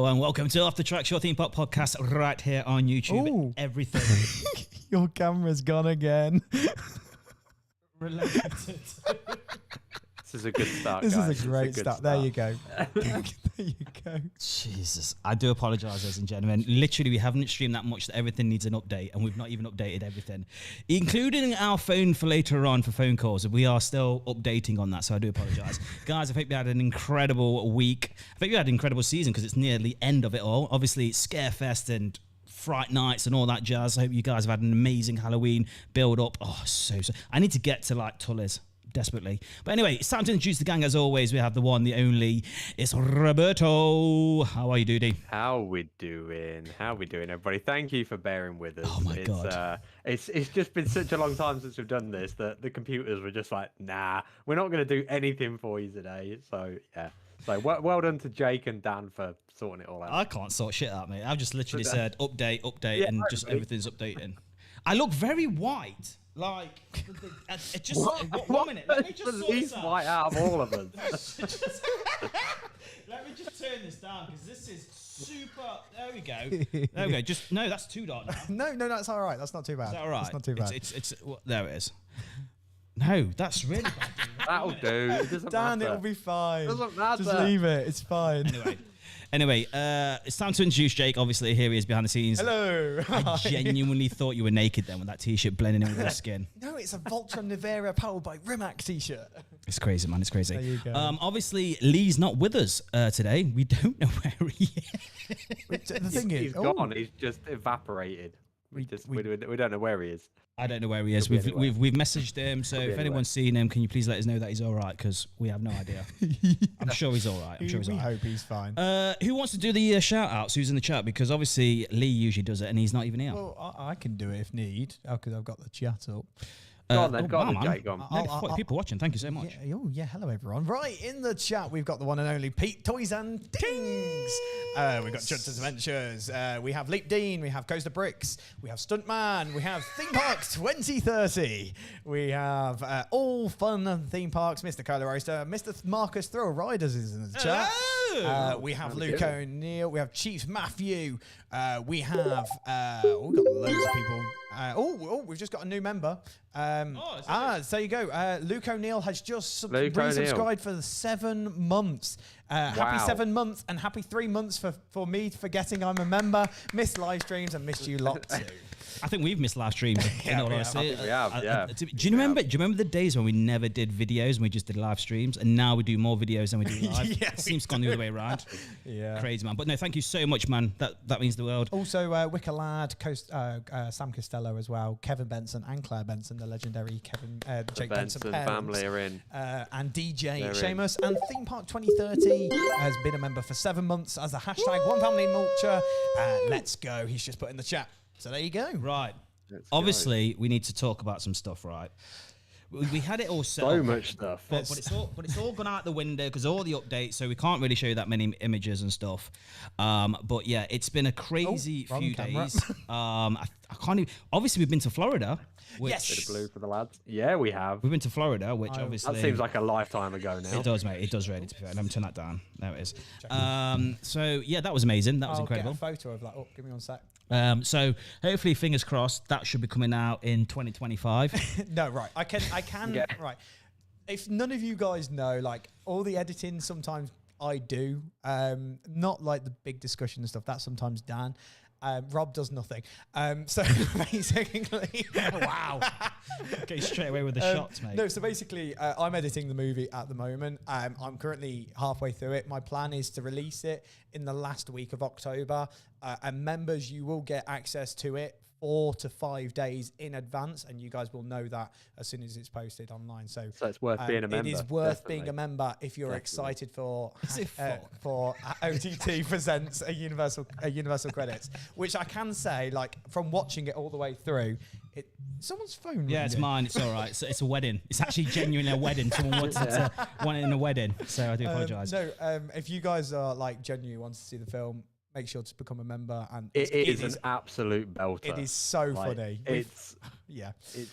and welcome to Off the Track Your Theme Park Podcast right here on YouTube. Ooh. Everything Your camera's gone again. related. This is a good start, This guys. is a great start. There you go. There you go. Jesus, I do apologise, ladies and gentlemen. Literally, we haven't streamed that much that everything needs an update, and we've not even updated everything, including our phone for later on for phone calls. We are still updating on that, so I do apologise. Guys, I hope you had an incredible week. I hope you had an incredible season because it's near the end of it all. Obviously, it's Scarefest and Fright Nights and all that jazz. I hope you guys have had an amazing Halloween build up. Oh, so I need to get to like Tully's desperately. But anyway, it's time to introduce the gang. As always, we have the one, the only. It's Roberto. How are you, Doody? How we doing? How we doing, everybody? Thank you for bearing with us. Oh my God. It's just been such a long time since we've done this that the computers were just like, nah, we're not going to do anything for you today. So yeah. So well done to Jake and Dan for sorting it all out. I can't sort shit out, mate. I've just literally said update, Yeah, and just mate. everything's updating. I look very white. Like, it just, one minute, let me just the sort this least out. white out of all of us. Let me just turn this down because this is super. There we go. There we go. Just no, that's too dark now. No, that's all right. That's not too bad. Is that all right? That's not too bad. It's well, there it is. No, that's really bad. Dude. That'll do. It doesn't Dan, matter. it'll be fine. Doesn't matter. Just leave it. It's fine. Anyway, it's time to introduce Jake. Obviously, here he is behind the scenes. Hello. I genuinely thought you were naked then with that t-shirt blending in with your skin. No, it's a Voltron Nivera powered by Rimac t-shirt. It's crazy, man. It's crazy. There you go. Obviously, Lee's not with us today. We don't know where he is. The thing is, He's gone. He's just evaporated. We don't know where he is. I don't know where he is. Could be We've messaged him. So if anyone's seen him, can you please let us know that he's all right? Because we have no idea. I'm sure he's all right. I'm sure he's all we right. hope he's fine. Who wants to do the shout outs? Who's in the chat? Because obviously Lee usually does it and he's not even here. Well, I can do it if need. Because I've got the chat up. Go on then, wow, Jake. man. Go on. Nearly 40 people watching. Thank you so much. Yeah, hello everyone. Right, in the chat, we've got the one and only Pete Toys and Tings. We've got Judd's Adventures. We have Leap Dean. We have Coaster Bricks. We have Stuntman. We have Theme Parks 2030. We have All Fun Theme Parks. Mr. Cola Roaster. Mr. Marcus Thrill Riders is in the chat. We have Luke O'Neill. We have Chief Matthew. We have we've got loads of people. We've just got a new member. So you go. Luke O'Neill has just resubscribed for 7 months. Happy 7 months and happy 3 months for me forgetting I'm a member. Missed live streams and missed you lot too. I think we've missed live streams. In all honesty. We have, yeah. Do you remember? Do you remember the days when we never did videos and we just did live streams, and now we do more videos than we do live? Yeah, it seems gone the other way around. Yeah, Crazy, man. But no, thank you so much, man. That means the world. Also, Wicker Lad, Sam Costello as well, Kevin Benson and Claire Benson, the legendary Jake Benson family are in, and DJ Seamus and Theme Park 2030 has been a member for 7 months as a hashtag One Family Mulcher. Let's go. He's just put in the chat. So there you go. Right. Obviously, we need to talk about some stuff, right? We had it all set so up, much stuff, but it's all gone out the window because all the updates, so we can't really show you that many images and stuff. But yeah, it's been a crazy few days. I can't even. Obviously, we've been to Florida. Which, Yes. Bit of blue for the lads. Yeah, we have. We've been to Florida, which obviously That seems like a lifetime ago now. it does, mate. It does really. To be fair, let me turn that down. There it is. So yeah, that was amazing. That was incredible. Get a photo of that. Oh, give me 1 sec. So hopefully, fingers crossed, that should be coming out in 2025. No, right. I can. Yeah. Right. If none of you guys know, like all the editing, sometimes I do. Not like the big discussion and stuff. That's sometimes Dan. Rob does nothing. So basically, Wow. Okay, straight away with the shots, mate. No, so basically, I'm editing the movie at the moment. I'm currently halfway through it. My plan is to release it in the last week of October. And members, you will get access to it 4 to 5 days in advance, and you guys will know that as soon as it's posted online. So it's worth being a member. It is worth being a member if you're excited for OTT presents a universal credits, which I can say, like from watching it all the way through, someone's phone. Yeah, it's mine. It's all right. It's a wedding. It's actually genuinely a wedding. Someone want it in a wedding. So I do apologise. No, if you guys are like genuinely want to see the film, make sure to become a member. And It is an absolute belter. It is so funny. It's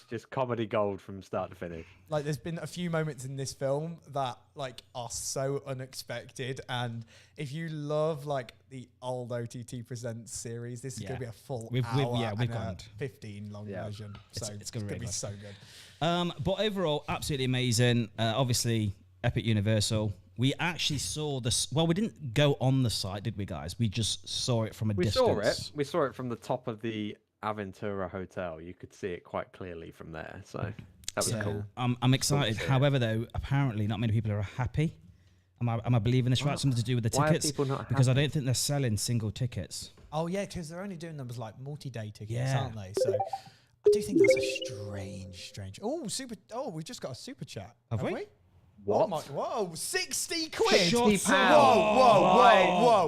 just comedy gold from start to finish. Like, there's been a few moments in this film that like are so unexpected, and if you love like the old OTT Presents series, this is going to be a full hour and a 15 long version. So it's going to be so good. But overall, absolutely amazing. Obviously, Epic Universal. We actually saw this. Well, we didn't go on the site, did we, guys? We just saw it from a distance. We saw it from the top of the Aventura Hotel. You could see it quite clearly from there. So that was cool. I'm excited. However, though, apparently not many people are happy. Am I believing this right? Something to do with the tickets? Why are people not happy? Because I don't think they're selling single tickets. Oh yeah, because they're only doing them as like multi-day tickets, aren't they? So I do think that's a strange. Oh, we've just got a super chat. Have we? What? Whoa, 60 quid. £60.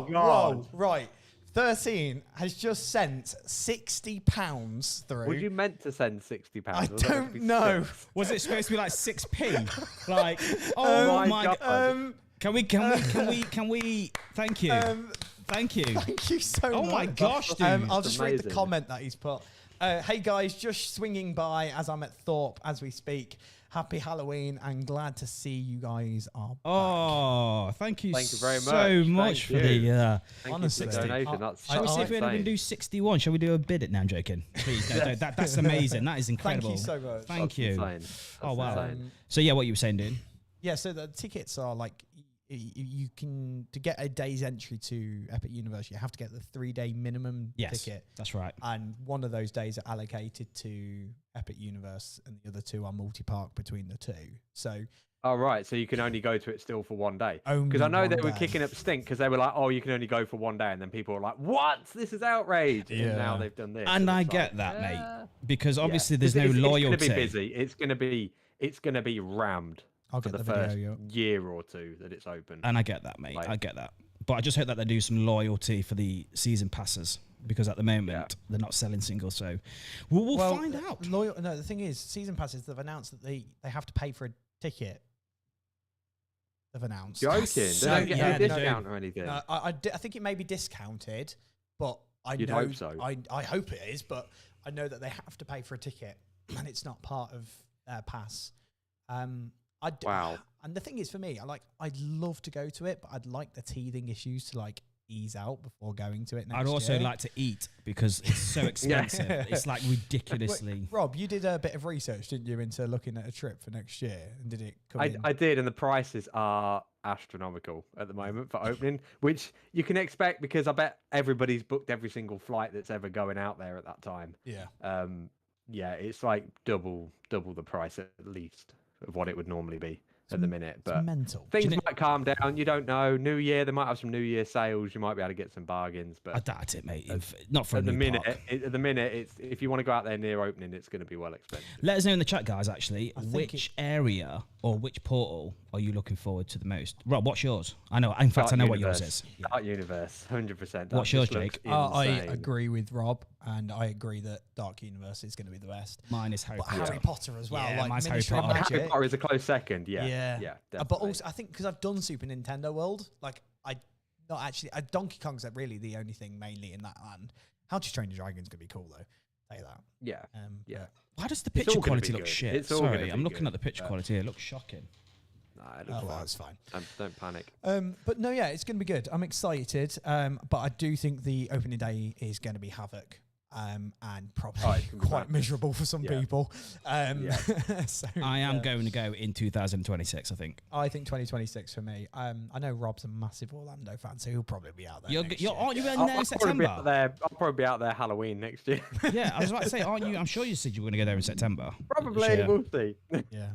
Whoa. Right. 13 has just sent £60 through. Were you meant to send £60? I don't know. Was it supposed to be like 6p? Like, oh my god. Can we? Thank you. Thank you. Thank you so much. Oh my gosh, dude. I'll just read the comment that he's put. Hey guys, just swinging by as I'm at Thorpe as we speak. Happy Halloween and glad to see you guys are back. Oh, thank you very much. so much for the honestly, you for the donation. Shall we see if we can do 61? Shall we do a bid it now? I'm joking. Please, no, that's amazing. That is incredible. Thank you so much. Thank you. Oh wow. So yeah, what you were saying, dude? Yeah, so the tickets are like you can, to get a day's entry to Epic Universe, you have to get the 3-day minimum ticket. That's right. And one of those days are allocated to Epic Universe, and the other two are multi-park between the two. So. Oh, right. So you can only go to it still for one day. Only because I know one they were day. kicking up stink because they were like, oh, you can only go for one day. And then people were like, what? This is outrage. Yeah. And now they've done this. And I get that, mate. Because obviously there's no loyalty. It's going to be busy. It's going to be rammed. I'll for get the video, first year or two that it's open. And I get that, mate. I get that. But I just hope that they do some loyalty for the season passes, because at the moment they're not selling singles. So we'll find out. No, the thing is, season passes, they've announced that they have to pay for a ticket. They've announced. Joking? They don't get any discount or anything. No, I think it may be discounted, but You'd hope so. I hope it is, but I know that they have to pay for a ticket, and it's not part of their pass. Wow. And the thing is, for me, I'd love to go to it, but I'd like the teething issues to like ease out before going to it next I'd also year. like to eat, because it's so expensive. It's like ridiculously. Wait, Rob, you did a bit of research, didn't you, into looking at a trip for next year? And did it come in? I did, and the prices are astronomical at the moment for opening, which you can expect because I bet everybody's booked every single flight that's ever going out there at that time. Yeah. Yeah, it's like double the price at least of what it would normally be at the minute. But mental. Things might calm down. You don't know. New Year, they might have some New Year sales. You might be able to get some bargains. But I doubt it, mate. Not for at a the new minute. park. At the minute, it's if you want to go out there near opening, it's going to be well expensive. Let us know in the chat, guys. Actually, which area or which portal are you looking forward to the most? Rob, what's yours? I know. In fact, I know what yours is. Dark Universe, 100%. What's yours, Jake? I agree with Rob, and I agree that Dark Universe is going to be the best. Mine is Harry Potter. Harry Potter as well. Yeah, like mine's Harry Ministry of Potter. Magic. Harry Potter is a close second. Yeah. But Definitely. also, I think because I've done Super Nintendo World, like not actually. Donkey Kong's really the only thing mainly in that land. How to Train Your Dragon's gonna be cool though. Tell you that. Yeah. Yeah. Why does the It's picture all gonna quality be look good. shit? It's all Sorry, gonna I'm be looking good, at the picture quality here. It looks shocking. Nah, it Oh, looks well, fine. it's fine. Don't panic. But no, yeah, it's going to be good. I'm excited. But I do think the opening day is going to be havoc. And probably quite miserable for some people. So, I am going to go in 2026, I think. I think 2026 for me. I know Rob's a massive Orlando fan, so he'll probably be out there. Aren't you going there in I'll September? probably be out there Halloween next year. Yeah, I was about to say, aren't you? I'm sure you said you were going to go there in September. Probably. Yeah. We'll see. Yeah.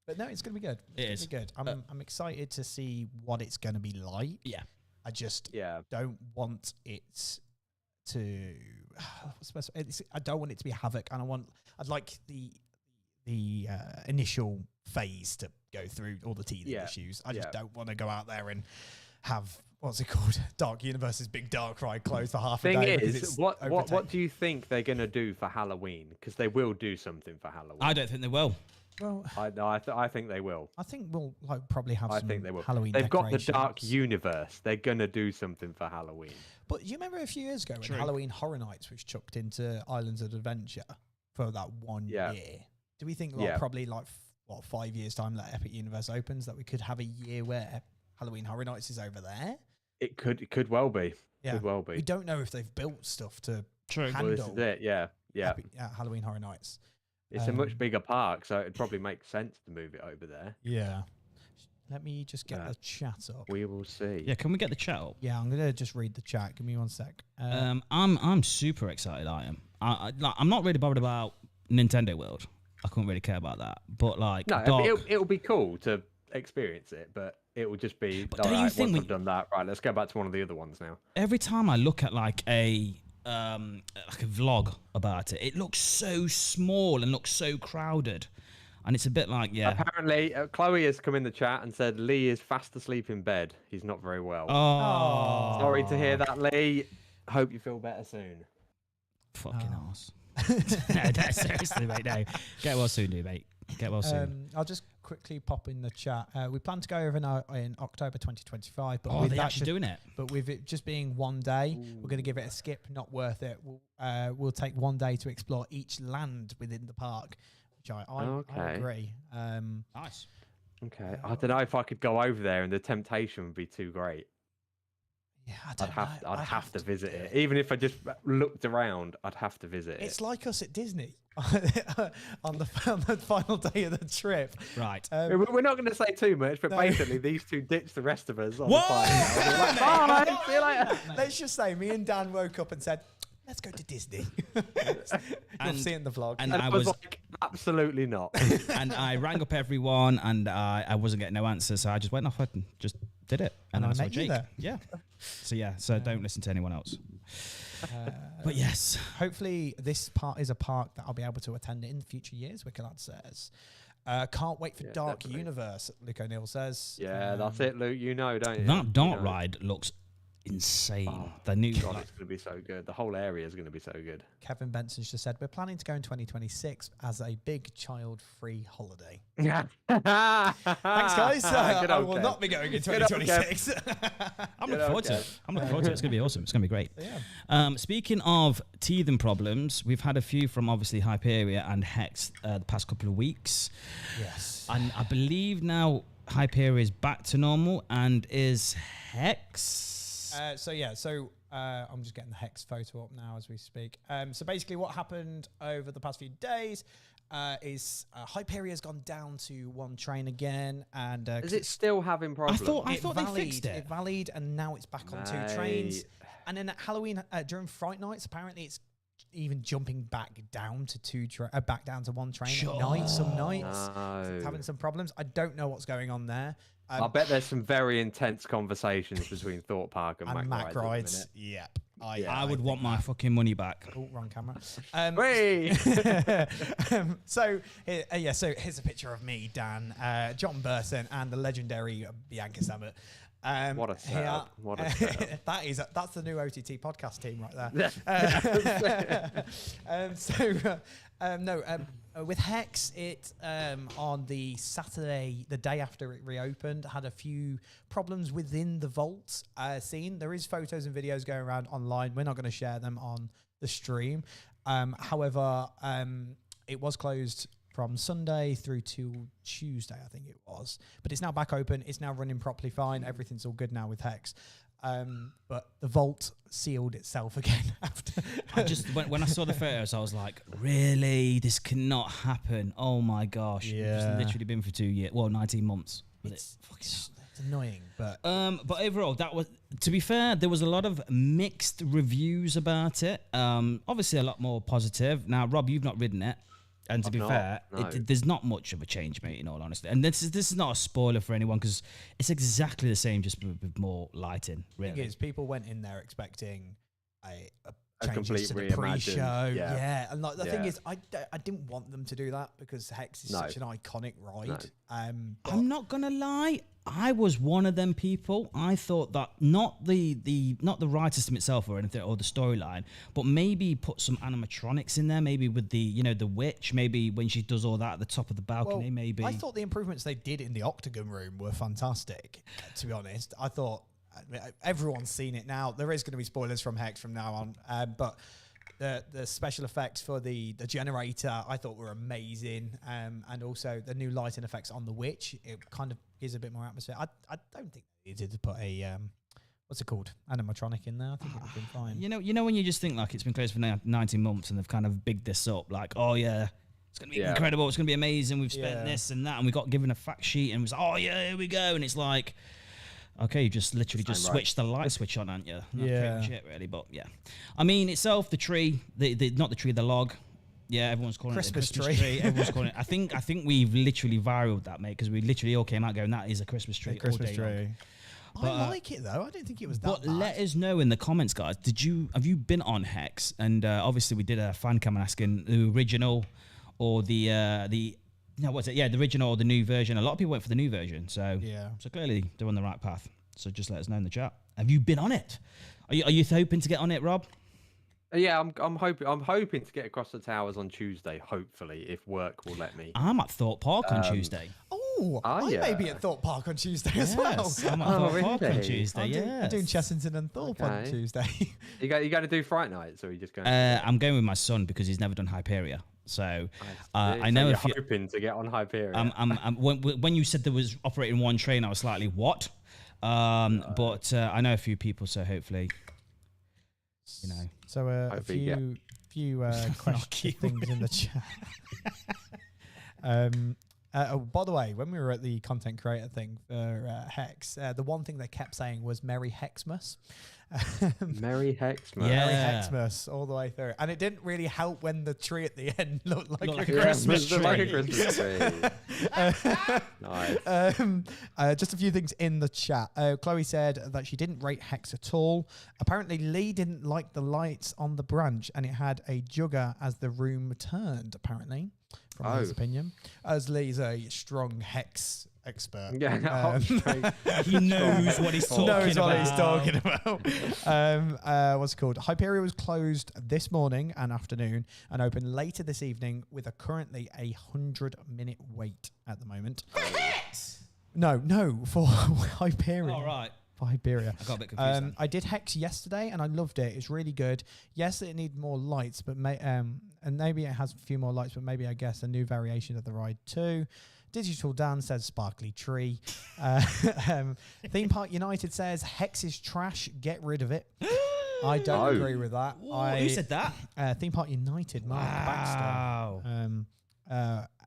But no, it's going to be good. It's going to be good. I'm excited to see what it's going to be like. Yeah. I just don't want it to. I don't want it to be havoc, and I'd like the initial phase to go through all the teething issues. I just don't want to go out there and have what's it called, Dark Universe's big dark ride closed for half a day. Thing is, what do you think they're gonna do for Halloween? Because they will do something for Halloween. I don't think they will. Well, I think they will. I think we'll probably have I some think they will. Halloween They've got the dark decorations. universe. They're gonna do something for Halloween. But you remember a few years ago when Halloween Horror Nights was chucked into Islands of Adventure for that 1 year? Do we think probably 5 years time that Epic Universe opens that we could have a year where Halloween Horror Nights is over there? It could well be. Yeah. Could well be. We don't know if they've built stuff to Well, handle this is it. Yeah. Halloween Horror Nights. It's a much bigger park, so it'd probably make sense to move it over there. Yeah. Let me just get the chat up. We will see. Yeah, can we get the chat up? Yeah, I'm gonna just read the chat. Give me 1 sec. I'm super excited. I am. I'm not really bothered about Nintendo World. I couldn't really care about that. But like, no, it'll be cool to experience it, but it will just be. But don't you think once I've done that, right? Let's go back to one of the other ones now. Every time I look at like a vlog about it, it looks so small and looks so crowded, and it's a bit like Apparently, Chloe has come in the chat and said Lee is fast asleep in bed. He's not very well. Oh, sorry to hear that, Lee. Hope you feel better soon. Fucking arse. No, seriously, mate. No, get well soon, dude, mate. Get well soon. I'll just quickly pop in the chat. We plan to go over in October 2025, but they're actually doing it. But with it just being 1 day, we're going to give it a skip. Not worth it. We'll take 1 day to explore each land within the park, which I agree. Nice. Okay. I don't know if I could go over there, and the temptation would be too great. Yeah, I'd have to visit it. Even if I just looked around, I'd have to visit it. It's like us at Disney on the final day of the trip. Right. We're not going to say too much, but basically these two ditched the rest of us on the Whoa! final. Like, bye, see you later. Let's just say me and Dan woke up and said, let's go to Disney. You'll see it in the vlog. And I was like, absolutely not. And I rang up everyone, and I wasn't getting no answers, so I just went off and just did it. And then I saw met you Jake. there. Yeah. So don't listen to anyone else. But yes, hopefully this part is a park that I'll be able to attend in future years, Wickerlad says. Can't wait for Dark definitely. Universe, Luke O'Neill says. Yeah, that's it, Luke. You know, don't you? that dart ride looks insane. The new God, it's going to be so good. The whole area is going to be so good. Kevin Benson's just said, we're planning to go in 2026 as a big child-free holiday. Thanks, Thanks, guys. I will not be going in 2026. I'm looking forward to it. I'm looking forward to it. It's going to be awesome. It's going to be great. Yeah. Speaking of teething problems, we've had a few from obviously Hyperia and Hex the past couple of weeks. Yes. And I believe now Hyperia is back to normal, and is Hex... So I'm just getting the Hex photo up now as we speak. So basically what happened over the past few days is Hyperia has gone down to one train again. And is it still having problems? I thought they fixed it. It valied, and now it's back on 2 trains. And then at Halloween, during Fright Nights, apparently it's even jumping back down to back down to one train at night. Some nights it's having some problems. I don't know what's going on there. I bet there's some very intense conversations between Thought Park and Mac Rides. Yep. I would want my fucking money back. Oh, wrong camera. So here's a picture of me, Dan, John Burton, and the legendary Bianca Samet. What a setup. What a setup. That's the new OTT podcast team right there. With Hex, it on the Saturday, the day after it reopened, had a few problems within the vault scene. There is photos and videos going around online. We're not going to share them on the stream. However, it was closed from Sunday through to Tuesday, I think it was. But it's now back open. It's now running properly fine. Everything's all good now with Hex. But the vault sealed itself again after. I just when I saw the photos, I was like, really? This cannot happen. Oh my gosh. Yeah. It's literally been for 2 years. Well, 19 months. It's annoying, but overall, that was, to be fair, there was a lot of mixed reviews about it. Obviously a lot more positive. Now, Rob, you've not ridden it. And to be fair, there's not much of a change, mate, in all honesty. And this is not a spoiler for anyone, because it's exactly the same, just with more lighting, really. The thing is, people went in there expecting a changes to the reimagined, pre-show. yeah. Yeah, and like the thing Yeah. is, I didn't want them to do that because Hex is No. such an iconic ride. No. But I'm not gonna lie. I was one of them people. I thought that not the ride system itself or anything or the storyline, but maybe put some animatronics in there. Maybe with the the witch. Maybe when she does all that at the top of the balcony. Maybe I thought the improvements they did in the Octagon room were fantastic. To be honest, I thought everyone's seen it now. There is going to be spoilers from Hex from now on, but. The special effects for the generator I thought were amazing, and also the new lighting effects on the witch. It kind of gives a bit more atmosphere. I don't think they needed to put a what's it called, animatronic in there. I think it would have been fine. You know when you just think like it's been closed for 19 months and they've kind of bigged this up like, oh yeah, it's gonna be incredible, it's gonna be amazing. We've spent this and that, and we got given a fact sheet and it was oh yeah, here we go, and it's like. Okay, you just literally just switched the light switch on, aren't you? That's pretty much it, really. But yeah, I mean itself, the tree, not the tree, the log. Yeah, everyone's calling Christmas it a Christmas tree. Everyone's calling it. I think we've literally viraled that, mate, because we literally all came out going, "That is a Christmas tree." Christmas all day tree. But, I like it though. I don't think it was that But bad. let us know in the comments, guys. Have you been on Hex? And obviously we did a fan cam asking the original or the what's it? Yeah, the original or the new version. A lot of people went for the new version, so clearly they're on the right path. So just let us know in the chat. Have you been on it? Are you hoping to get on it, Rob? Yeah, I'm hoping to get across the towers on Tuesday. Hopefully, if work will let me. I'm at Thorpe Park on Tuesday. Oh, I may be at Thorpe Park on Tuesday as well. I'm at Thorpe Park on Tuesday. I'm doing Chessington and Thorpe on Tuesday. You going to do Fright Nights, or are you just going? I'm going with my son because he's never done Hyperia. So I know you're if you're hoping to get on Hyperia. When you said there was operating one train, I was slightly what? But I know a few people, so hopefully, So a few question things in the chat. By the way, when we were at the content creator thing for Hex, the one thing they kept saying was "Merry Hexmas." Merry Hexmas. Merry Hexmas all the way through, and it didn't really help when the tree at the end looked like a Christmas tree. Like a Christmas tree. Nice. Just a few things in the chat. Chloe said that she didn't rate Hex at all. Apparently, Lee didn't like the lights on the branch, and it had a jugger as the room turned. Apparently, from his opinion, as Lee's a strong Hex expert. Yeah, he knows what he's talking about. What's it called? Hyperia was closed this morning and afternoon and open later this evening with currently 100-minute wait at the moment. No, for Hyperia. All right. For Hyperia. I got a bit confused. I did Hex yesterday and I loved it. It's really good. Yes, it needs more lights, but and maybe it has a few more lights, but maybe I guess a new variation of the ride too. Digital Dan says sparkly tree. Theme Park United says Hex is trash. Get rid of it. I don't agree with that. Who said that? Theme Park United, Mark Baxter.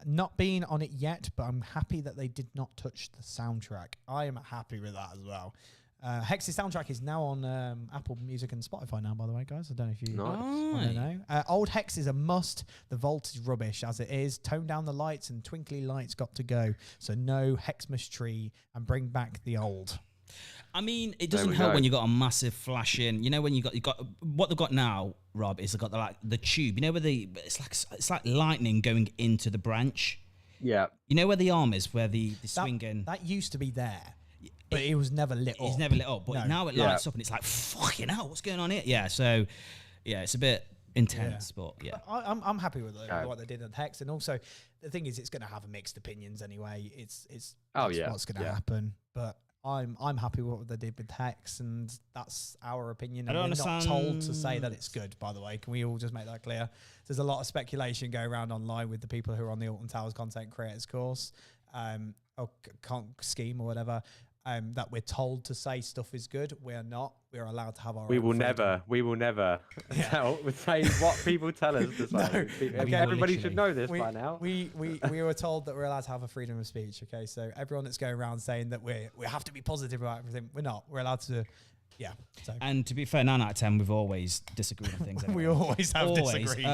Not being on it yet, but I'm happy that they did not touch the soundtrack. I am happy with that as well. Hex's soundtrack is now on Apple Music and Spotify now, by the way, guys. I don't know if you want to know. Old Hex is a must. The vault is rubbish as it is. Tone down the lights and twinkly lights got to go. So no Hexmas tree and bring back the old. I mean, it doesn't help when you got a massive flashing. You know, when you got what they've got now, Rob, is they've got the tube. You know where it's like lightning going into the branch. Yeah. You know where the arm is, where the swinging. That used to be there. But it was never lit up. It's never lit up, but now it lights up and it's like, fucking hell, what's going on here? Yeah, so, yeah, it's a bit intense, but yeah. I'm happy with what they did at Hex. And also, the thing is, it's going to have mixed opinions anyway. It's what's going to happen. But I'm happy with what they did with Hex, and that's our opinion. And we're not told to say that it's good, by the way. Can we all just make that clear? There's a lot of speculation going around online with the people who are on the Alton Towers content creators course, or can't scheme or whatever. That we're told to say stuff is good. We're not. We're allowed to have our. We will never say what people tell us to say. Everybody should know this by now. We were told that we're allowed to have a freedom of speech. Okay, so everyone that's going around saying that we have to be positive about everything, we're not. We're allowed to. Yeah. So. And to be fair, 9 out of 10, we've always disagreed on things. We always have disagreed.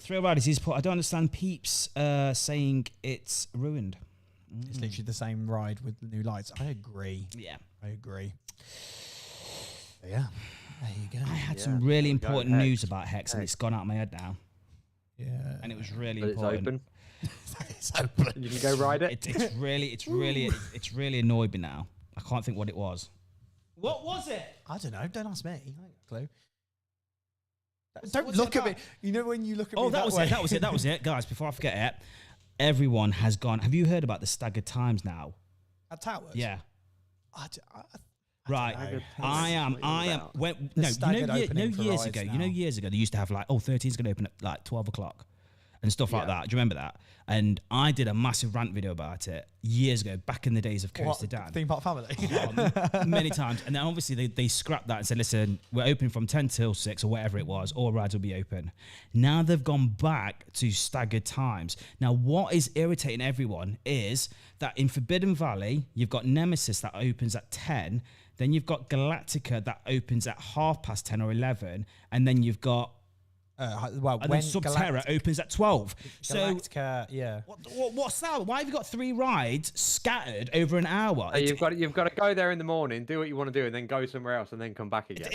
Thrill Riders, he's put. I don't understand Peeps saying it's ruined. It's literally the same ride with the new lights. I agree. Yeah. I agree. Yeah, there you go. I had Yeah, some really there we go, important news Hex. about Hex, and it's gone out of my head now. Yeah, And it was really But it's important. open. it's open. You can go ride it. It's really annoyed me now. I can't think what it was. What was it? I don't know. Don't ask me. I ain't got a clue. What's Don't it look at me. about? You know when you look at me. Oh, that was way? it. That was it, guys. Before I forget it, everyone has gone. Have you heard about the staggered times now? At Towers. Yeah. I Right, know. I am. When, no, staggered opening for years rides ago. now. You know, years ago they used to have like, 13's going to open at like 12 o'clock, and stuff like Yeah. that. Do you remember that? And I did a massive rant video about it years ago, back in the days of What, Coast to Dan. Theme Park Family. Many times, and then obviously they scrapped that and said, listen, we're open from 10 till 6 or whatever it was, all rides will be open. Now they've gone back to staggered times. Now what is irritating everyone is that in Forbidden Valley you've got Nemesis that opens at 10, then you've got Galactica that opens at 10:30 or 11, and then you've got Well, and when then Subterra opens at 12. So Galactica, yeah. what's that? Why have you got 3 rides scattered over an hour? So you've got to go there in the morning, do what you want to do, and then go somewhere else, and then come back again.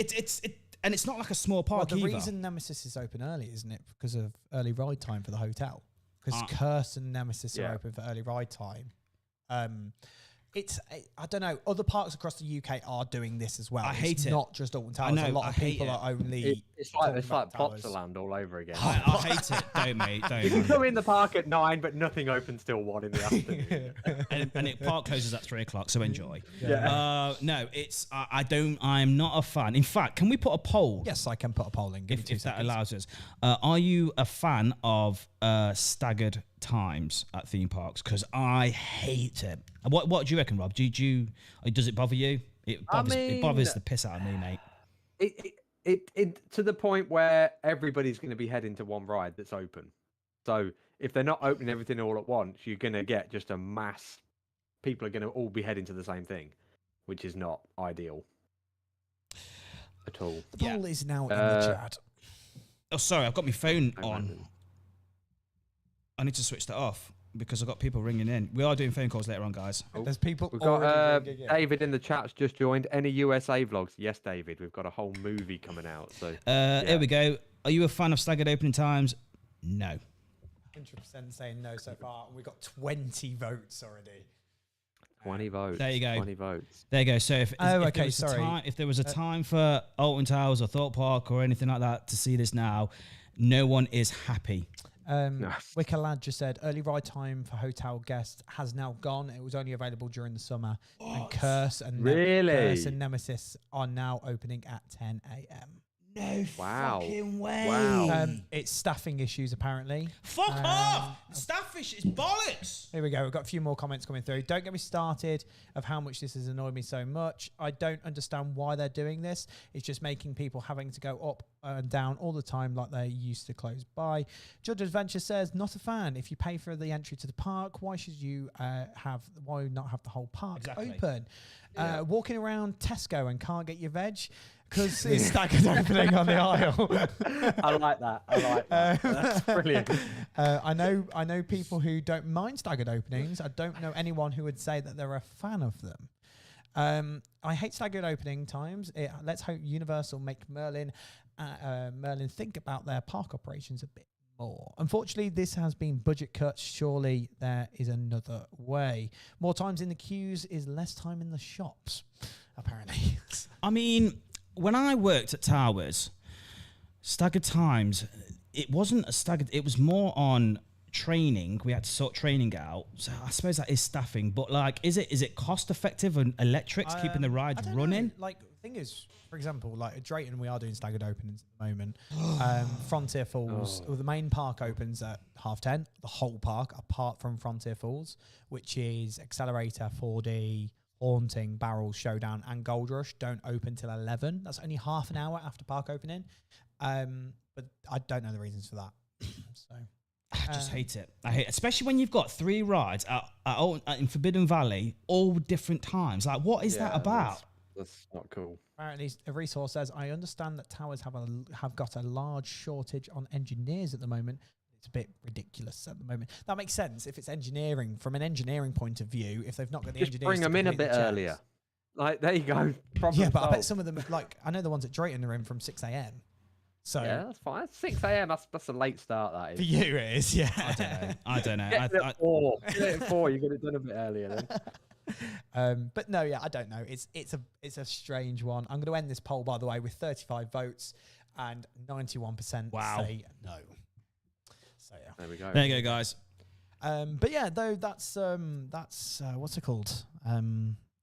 And it's not like a small Well, park the either. reason Nemesis is open early, isn't it? Because of early ride time for the hotel. Because Curse and Nemesis are Yeah. open for early ride time. I don't know. Other parks across the UK are doing this as well. I hate it's it. Not just Alton Towers. know, A lot I of hate people it. are only. It's talking like about towers. Plopsaland all over again. I hate it. Don't, mate. Don't. You can come in the park at 9, but nothing opens till 1 in the afternoon. and it park closes at 3 o'clock, so enjoy. Yeah. No, it's I'm not a fan. In fact, can we put a poll? Yes, I can put a poll in. Give me If 2 that seconds. allows us. Are you a fan of staggered times at theme parks? Because I hate it. What do you reckon, Rob? Does it bother you? It bothers the piss out of me, mate. It to the point where everybody's going to be heading to one ride that's open. So if they're not opening everything all at once, you're going to get just a mass. People are going to all be heading to the same thing, which is not ideal at all. The poll is now in the chat. Oh, sorry, I've got my phone I on. imagine. I need to switch that off because I've got people ringing in. We are doing phone calls later on, guys. There's people We've got already ringing in. David in the chat's just joined. Any USA vlogs? Yes, David. We've got a whole movie coming out. So Here we go. Are you a fan of staggered opening times? No. 100% saying no so far. We got 20 votes already. 20 votes. There you go. 20 votes. There you go. So if there was a time for Alton Towers or Thorpe Park or anything like that to see this now, no one is happy. Wicker Lad just said early ride time for hotel guests has now gone. It was only available during the summer. And Curse and Curse and Nemesis are now opening at 10 a.m. No fucking way. Wow. It's staffing issues apparently. Fuck off! Starfish is bollocks. Here we go. We've got a few more comments coming through. Don't get me started of how much this has annoyed me so much. I don't understand why they're doing this. It's just making people having to go up and down all the time like they used to close by. Judge Adventure says, not a fan. If you pay for the entry to the park, why should you why not have the whole park open? Yeah. Walking around Tesco and can't get your veg because it's staggered opening on the aisle. I like that. That's brilliant. I know people who don't mind staggered openings. I don't know anyone who would say that they're a fan of them. I hate staggered opening times. Let's hope Universal make Merlin think about their park operations a bit more. Unfortunately, this has been budget cuts. Surely there is another way. More times in the queues is less time in the shops, apparently. I mean, when I worked at Towers, staggered times, it wasn't a staggered, it was more on training. We had to sort training out. So I suppose that is staffing, but like, is it cost effective and electrics keeping the rides running? Know. Like, the thing is, for example, like at Drayton, we are doing staggered openings at the moment. Frontier Falls, well, the main park opens at 10:30, the whole park, apart from Frontier Falls, which is Accelerator, 4D, Haunting, Barrels, Showdown, and Gold Rush don't open till 11. That's only half an hour after park opening. But I don't know the reasons for that. So I just hate it. I hate it. Especially when you've got 3 rides in Forbidden Valley, all different times. Like, what is that about? That's not cool. Apparently, a resource says, I understand that towers have got a large shortage on engineers at the moment. It's a bit ridiculous at the moment. That makes sense if it's engineering. From an engineering point of view, if they've not got the Just engineers, bring them in a complete bit the checks. earlier. Like, there you go. Problem Yeah, but I bet solved. some of them, like, I know the ones at Drayton are in from 6 a.m. So Yeah, that's fine. 6 a.m. That's a late start. That for is. you, it is. Yeah. I don't know. Get it at 4. Get it at 4. You get it done a bit earlier then. But no, yeah, I don't know. It's a strange one. I'm going to end this poll, by the way, with 35 votes and 91% say no. So yeah, There we go. There you go, guys. but yeah, though that's what's it called?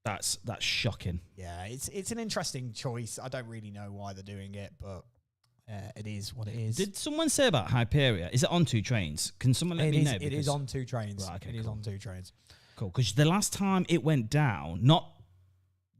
That's shocking. Yeah, it's an interesting choice. I don't really know why they're doing it, but it is what it is. Did someone say about Hyperia? Is it on 2 trains? Can someone let me know? It is on 2 trains. Right, okay, it is cool. on 2 trains. Cool, because the last time it went down, not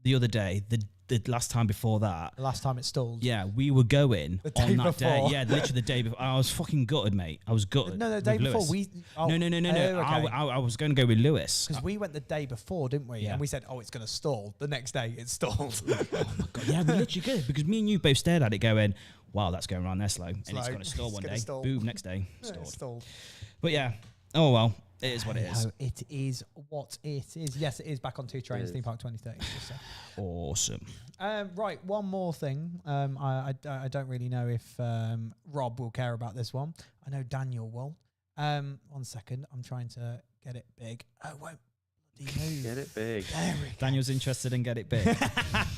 the other day, the last time before that. The last time it stalled. Yeah, we were going The day on that before. day. Yeah, literally the day before. I was fucking gutted, mate. I was gutted. No, the with day before Lewis. we. No. I was going to go with Lewis. Because we went the day before, didn't we? Yeah. And we said, "Oh, it's going to stall." The next day, it stalled. Oh my god! Yeah, we literally could because me and you both stared at it, going, "Wow, that's going around there slow, and it's going to stall It's one gonna day." stall. Boom, next day, Yeah, it stalled. stalled. But yeah, oh well, it is what it is. Hey-ho, it is what it is. Yes, it is back on 2 trains. is. Theme Park 2030. just so. Awesome. Right, one more thing. I don't really know if Rob will care about this one. I know Daniel will. 1 second. I'm trying to get it big. Oh, it won't bloody move. Get it big. There we go. Daniel's interested in Get It Big.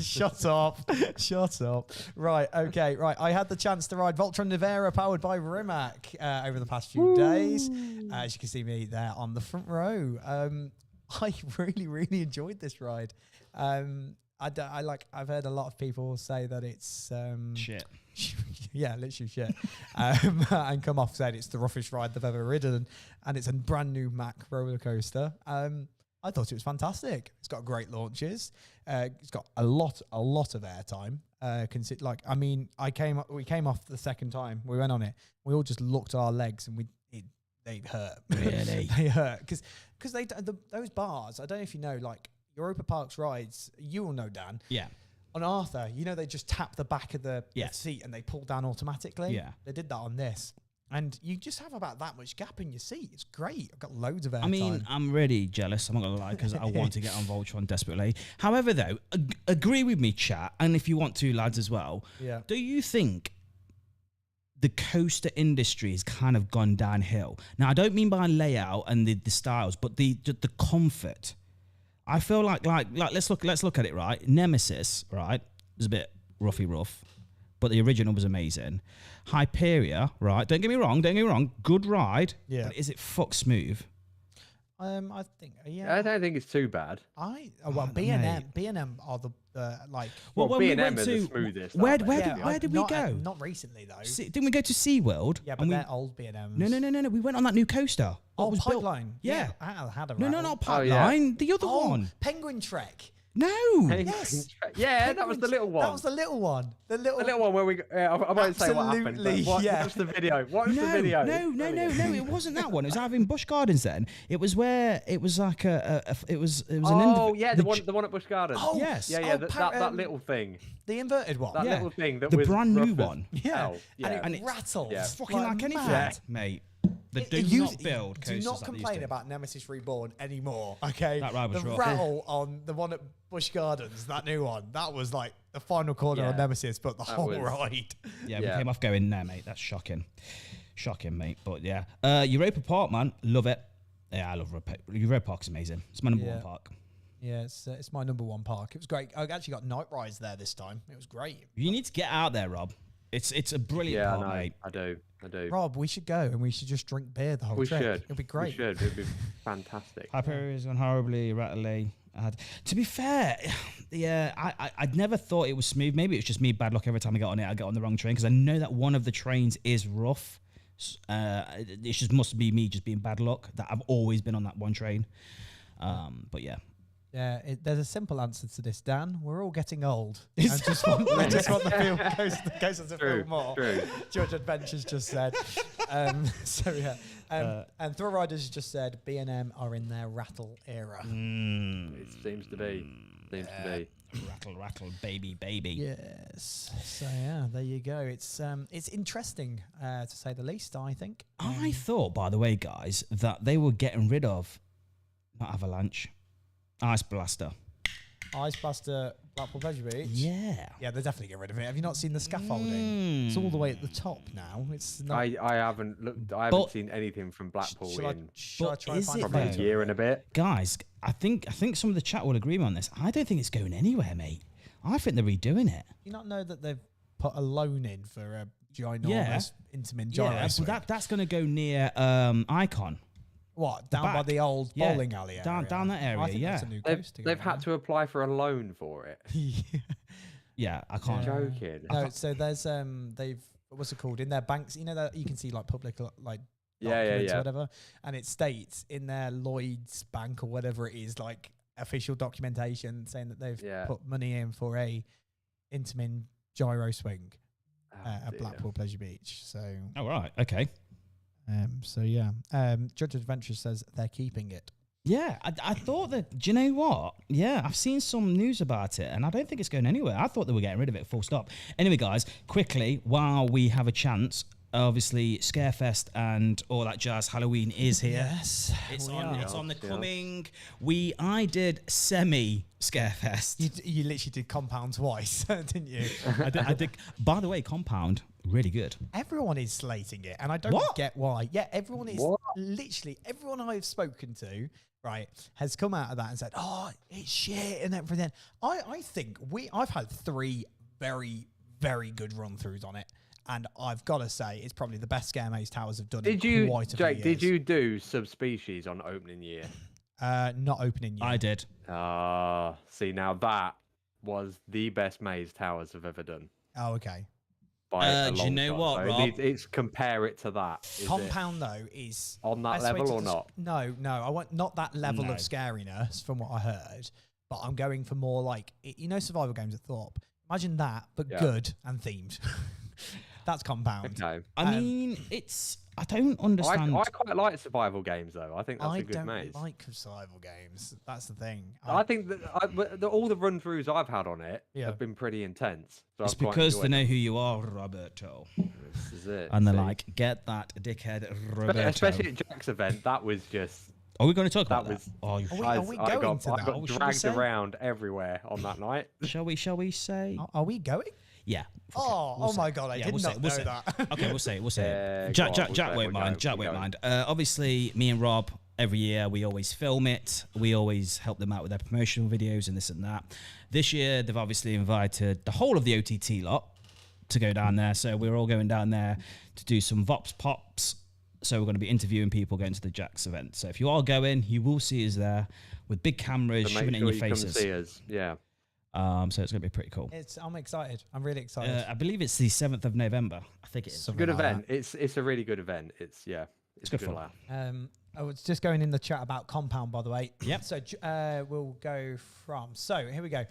Shut up. Shut up. Right, okay, right. I had the chance to ride Voltron Nivera powered by Rimac over the past few days. As you can see me there on the front row. I really, really enjoyed this ride. I've heard a lot of people say that it's Shit. yeah, literally shit. And come off said it's the roughest ride they've ever ridden, and it's a brand new Mack roller coaster. I thought it was fantastic. It's got great launches. It's got a lot of airtime. We came off the second time we went on it. We all just looked at our legs and they hurt. Really? They hurt because those bars. I don't know if you know, like Europa Parks rides. You will know, Dan. Yeah. On Arthur, you know, they just tap the back of the Yes. seat and they pull down automatically. Yeah. They did that on this. And you just have about that much gap in your seat. It's great. I've got loads of airtime. I mean, I'm really jealous. I'm not going to lie because I want to get on Voltron desperately. However, though, agree with me, chat. And if you want to, lads, as well. Yeah. Do you think the coaster industry has kind of gone downhill? Now, I don't mean by layout and the styles, but the comfort. I feel like let's look at it, right? Nemesis, right, was a bit rough, but the original was amazing. Hyperia, right? Don't get me wrong, good ride. Yeah. But is it fuck smooth? I think, yeah. I don't think it's too bad. B&M are the like. Well, when we B&M went are to the smoothest. where aren't they? where did we go? Not recently though. Didn't we go to SeaWorld? Yeah, but And they're old B&Ms. No. We went on that new coaster. What Oh, was built- Pipeline. Yeah. I had a No, rattle. not Oh, yeah. Pipeline. The other one. Penguin Trek. No. Yes. Yeah, that was the little one. That was the little one. The little one where we. I won't say what happened. Absolutely, But yeah. watch the video. Watch the video. No. It wasn't that one. It was either in Busch Gardens then. It was where it was like it was an Oh yeah, the one at Busch Gardens. Oh, yes. Yeah, Oh, that little thing. the inverted one. That Yeah. little thing that The was brand new rough as one. Yeah. hell. Yeah. And it it- rattles. yeah. fucking like anything, mad. mate. They do You- not build Do coasters not like they used complain to. about Nemesis Reborn anymore. Okay, That ride was the rough. rattle on the one at Busch Gardens, that new one, that was like the final corner on Yeah. Nemesis, but the whole was- ride. Yeah, we Yeah. came off going, nah, mate, that's shocking, mate. But yeah, Europa Park, man, love it. Yeah, I love Europa Park's amazing. It's my number one park. Yeah, it's my number one park. It was great. I actually got night rides there this time. It was great. You need to get out there, Rob. It's a brilliant Yeah, park, no, mate. I do. Rob, we should go and we should just drink beer the whole We trip. should. It'll be great. We should. It'd be fantastic. Hyperia has gone horribly, rattly. To be fair, yeah, I'd never thought it was smooth. Maybe it's just me bad luck every time I get on it. I get on the wrong train because I know that one of the trains is rough. It just must be me just being bad luck that I've always been on that one train. But yeah. Yeah, there's a simple answer to this, Dan. We're all getting old. I just want the feel coaster to feel more. True. George Adventures just said. So yeah, and Thrill Riders just said B&M are in their rattle era. It seems to be. Rattle, baby. Yes. So yeah, there you go. It's interesting to say the least. I think. I thought, by the way, guys, that they were getting rid of not Avalanche, Ice Blaster. Ice Buster, Blackpool Pleasure Beach. Yeah. Yeah, they're definitely getting rid of it. Have you not seen the scaffolding? It's all the way at the top now. It's not. I haven't looked. I haven't seen anything from Blackpool Shall I in try and is find it probably a though? year and a bit. Guys, I think some of the chat will agree on this. I don't think it's going anywhere, mate. I think they're redoing it. You not know that they've put a loan in for a ginormous Intamin gyro Yeah, swing? but that's going to go near Icon. What, down by back. the old Yeah, bowling alley area? down that area, I think yeah. that's a new They've, coast to they've go had on. to apply for a loan for it. Yeah, I can't. Joking. No, so there's they've what's it called in their banks? You know that you can see like public like Yeah, documents or yeah. whatever, and it states in their Lloyd's Bank or whatever it is, like official documentation saying that they've Yeah. put money in for a Intamin gyro swing Oh, at dear. Blackpool Pleasure Beach. So Oh, right. Okay. so yeah, Judge Adventure says they're keeping it. Yeah, I thought that. Do you know what? Yeah, I've seen some news about it, and I don't think it's going anywhere. I thought they were getting rid of it, full stop. Anyway, guys, quickly, while we have a chance, obviously, Scarefest and all that jazz, Halloween is here. Yes, It's we on. are. It's on the Yeah. coming. I did semi Scarefest. You literally did Compound twice, didn't you? I did. By the way, Compound, really good. Everyone is slating it, and I don't What? get why. Yeah, everyone is What? literally everyone I've spoken to, right, has come out of that and said, "Oh, it's shit" and everything. I think I've had 3 very, very good run throughs on it, and I've got to say it's probably the best Scare Maze Towers have done. Did in you, quite a Jake? few Did years. you do subspecies on opening year? Not opening yet. I did. See, now that was the best maze towers I've ever done. Oh, okay. By a Do you long know shot. what, So Rob? It's compare it to that. Is it Compound though is on that best way level to or not? No, I want not that level No. of scariness from what I heard, but I'm going for more like survival games at Thorpe. Imagine that, but Yeah. good and themed. That's Compound. Okay. I mean, I don't understand. I quite like survival games though. I think that's I a good don't maze. like survival games. That's the thing. I think that all the run throughs I've had on it Yeah. have been pretty intense. So It's I've quite because they enjoyed know who you are, Roberto. them. This is it. And they're see. like, get that dickhead Roberto. especially at Jack's event, that was just. Are we going to talk about That that? was- Oh, Are we going got, to I that? got Oh, shall we dragged say? around everywhere on that night. shall we say? Are we going? Yeah. Oh my god! I Yeah, did we'll say not it, know we'll say it. that. Okay, we'll say it. We'll say Yeah, it. go on, Jack we'll say it, won't we'll mind. go, Jack we'll won't go. mind. Obviously, me and Rob, every year we always film it. We always help them out with their promotional videos and this and that. This year, they've obviously invited the whole of the OTT lot to go down there. So we're all going down there to do some Vops Pops. So we're going to be interviewing people going to the Jack's event. So if you are going, you will see us there with big cameras So shoving make it in sure your you come faces. see us. Yeah. So it's going to be pretty cool. I'm excited. I'm really excited. I believe it's the 7th of November. I think it is. Something Good like event. It's a really good event. It's a good good fun. laugh. I was just going in the chat about Compound, by the way. Yep. So we'll go from. So here we go.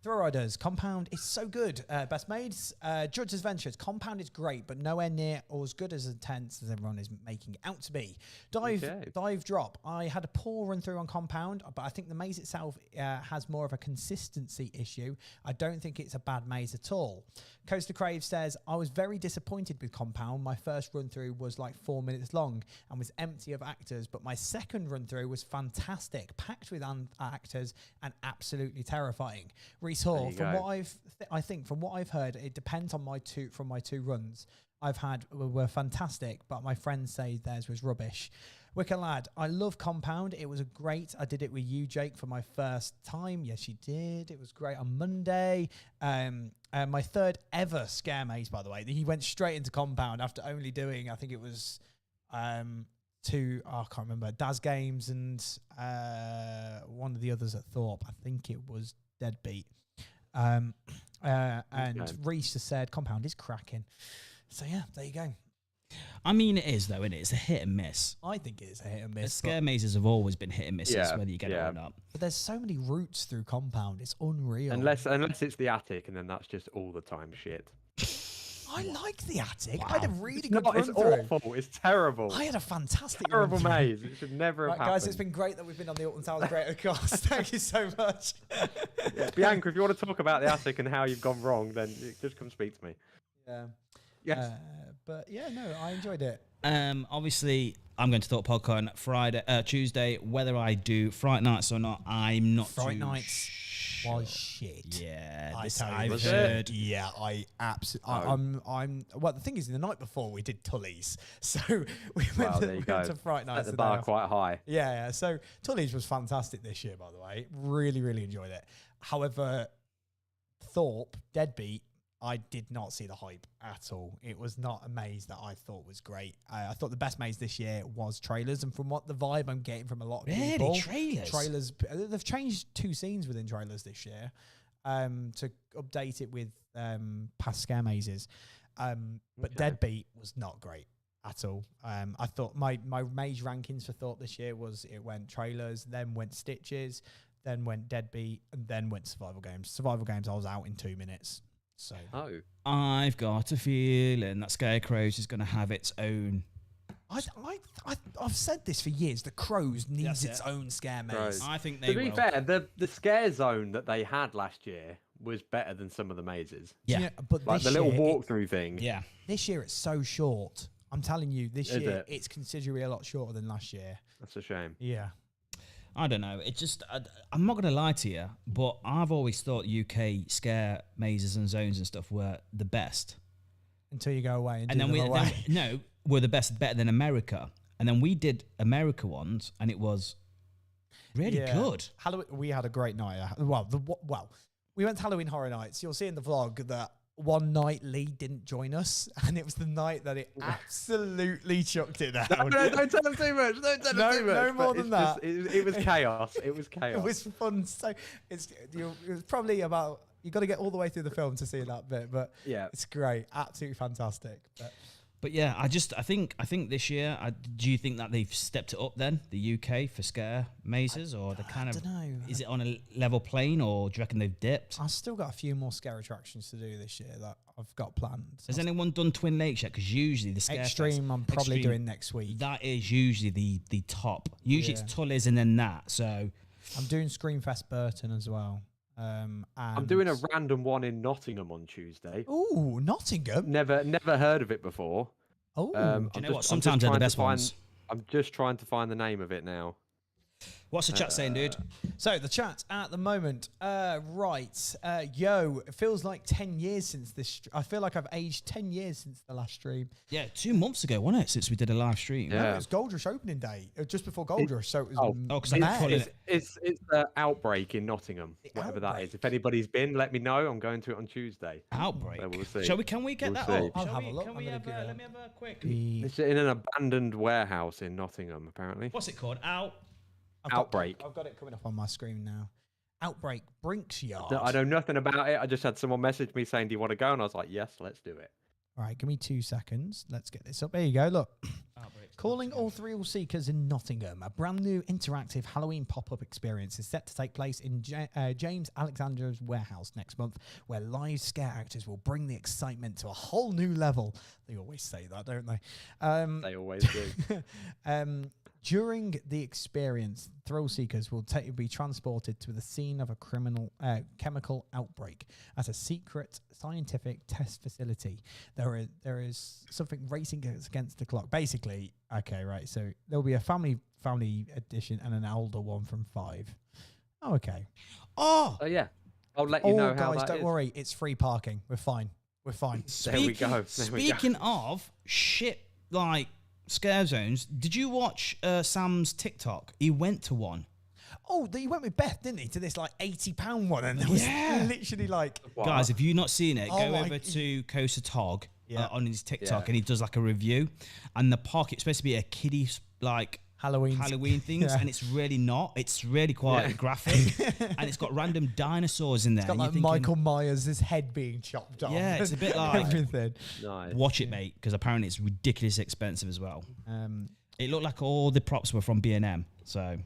Throw Riders, Compound is so good. Best Maids, Judge's Ventures, Compound is great, but nowhere near or as good as intense as everyone is making it out to be. Dive Drop, I had a poor run through on Compound, but I think the maze itself has more of a consistency issue. I don't think it's a bad maze at all. Coaster Crave says, I was very disappointed with Compound. My first run through was like 4 minutes long and was empty of actors, but my second run through was fantastic, packed with actors and absolutely terrifying. Reese Hall, from what I think from what I've heard, it depends on my two runs I've had were fantastic, but my friends say theirs was rubbish. Wicker Lad, I love Compound. It was a great. I did it with you, Jake, for my first time. Yes, you did. It was great on Monday. My third ever Scare Maze, by the way. He went straight into Compound after only doing, I think it was I can't remember, Daz Games and one of the others at Thorpe. I think it was Deadbeat. And Reese just said Compound is cracking. So yeah, there you go. I mean, it is, though, isn't it? It's a hit and miss. I think it is a hit and The miss. scare mazes have always been hit and misses, Yeah, whether you get it yeah. or not. But there's so many routes through Compound. It's unreal. Unless it's the attic, and then that's just all the time shit. I like the attic. I had a really It's good not. run It's through. awful. It's terrible. I had a fantastic Terrible run through. maze. It should never have Right, guys, happened. it's been great that we've been on the Alton Towers Greater Cast. Thank you so much. Yeah, Bianca, if you want to talk about the attic and how you've gone wrong, then just come speak to me. Yeah. Yes. But yeah, no, I enjoyed it. Obviously, I'm going to Thought PodCon Tuesday. Whether I do Fright Nights or not, I'm not Fright too Nights was shit. Yeah, I this tell you, I've was it? heard. Yeah, I absolutely. Oh. I'm. Well, the thing is, the night before we did Tully's, so we went, Well, to, there you we go. went to Fright Night. Set the bar quite high. Yeah. So Tully's was fantastic this year, by the way. Really, really enjoyed it. However, Thorpe, Deadbeat, I did not see the hype at all. It was not a maze that I thought was great. I thought the best maze this year was Trailers, and from what the vibe I'm getting from a lot of people, Trailers, they've changed 2 scenes within Trailers this year to update it with past scare mazes. But Deadbeat was not great at all. I thought my maze rankings for Thought this year was it went Trailers, then went Stitches, then went Deadbeat, and then went Survival Games. Survival Games, I was out in 2 minutes. So I've got a feeling that Scarecrows is going to have its own. I've said this for years. The Crows needs its own scare maze. Crows. I think they To be will. fair, the scare zone that they had last year was better than some of the mazes. Yeah. You know, but Like the this little year, walkthrough thing. Yeah. this year it's so short. I'm telling you, this Is year it? it's considerably a lot shorter than last year. That's a shame. Yeah. I don't know. It just, I'm not going to lie to you, but I've always thought UK scare mazes and zones and stuff were the best. Until you go away and And do then them away. no, were the best, better than America. And then we did America ones, and it was really good. Halloween, we had a great night. We went to Halloween Horror Nights. You'll see in the vlog that one night Lee didn't join us, and it was the night that it absolutely chucked it down. No, don't tell them too much. Don't tell them too much. No more But than it's that. just- it was chaos. It was It chaos. was fun. So it was probably about, you got to get all the way through the film to see that bit, but Yeah. it's great, absolutely fantastic. But yeah, I think this year, do you think that they've stepped it up then, the UK for scare mazes, or the kind of, dunno. is it on a level plane, or do you reckon they've dipped? I've still got a few more scare attractions to do this year that I've got planned. Has anyone done Twin Lakes yet? Because usually the scare Extreme, I'm probably Extreme, doing next week. That is usually the top. Usually Yeah. it's Tully's and then that. So I'm doing Screamfest Burton as well. And I'm doing a random one in Nottingham on Tuesday. Ooh, Nottingham. Never heard of it before. Oh, do you know what? I'm just Sometimes they're the trying to best find- ones. I'm just trying to find the name of it now. What's the chat saying, dude? so the chat at the moment, it feels like 10 years since this. I feel like I've aged 10 years since the last stream. Yeah, 2 months ago, wasn't it? Since we did a live stream. Yeah. No, it was Gold Rush opening day, just before Gold Rush. So it was. Oh, 'cause I didn't follow it. It's the Outbreak in Nottingham, The whatever that Outbreak. is. If anybody's been, let me know. I'm going to it on Tuesday. Outbreak. So we'll see. Shall we? Can we get We'll that see. up? I'll Shall have we? a look. Can I'm we gonna have? get it Let up. me have a quick. It's in an abandoned warehouse in Nottingham, apparently. What's it called? Outbreak. I've got it coming up on my screen now. Outbreak Brinks Yard. I know nothing about it. I just had someone message me saying, "Do you want to go?" And I was like, "Yes, let's do it." All right, give me 2 seconds. Let's get this up. There you go. Look. Outbreak. Calling all thrill seekers in Nottingham, a brand new interactive Halloween pop-up experience is set to take place in James Alexander's warehouse next month, where live scare actors will bring the excitement to a whole new level. They always say that, don't they? They always do. During the experience, thrill seekers will be transported to the scene of a chemical outbreak at a secret scientific test facility. There is something racing against the clock. Basically, okay, right. So there'll be a family edition and an older one from 5. Oh, okay. Oh, So yeah, I'll let you know how guys, that don't is. worry. It's free parking. We're fine. There we go. There we go. Speaking of shit, like scare zones, did you watch Sam's TikTok? He went to one. Oh, you went with Beth, didn't he? To this like £80 one, and it was literally like, Wow. Guys, if you've not seen it, Oh go my- over to Coaster Tog Yeah. on his TikTok, Yeah. and he does like a review. And the park, it's supposed to be a kiddie like Halloween things, Yeah. and it's really not. It's really quite graphic, and it's got random dinosaurs in there. Got and you're like thinking, Michael Myers' head being chopped off. Yeah, it's a bit like- everything. Nice. watch it, mate, because apparently it's ridiculously expensive as well. It looked like all the props were from B&M. So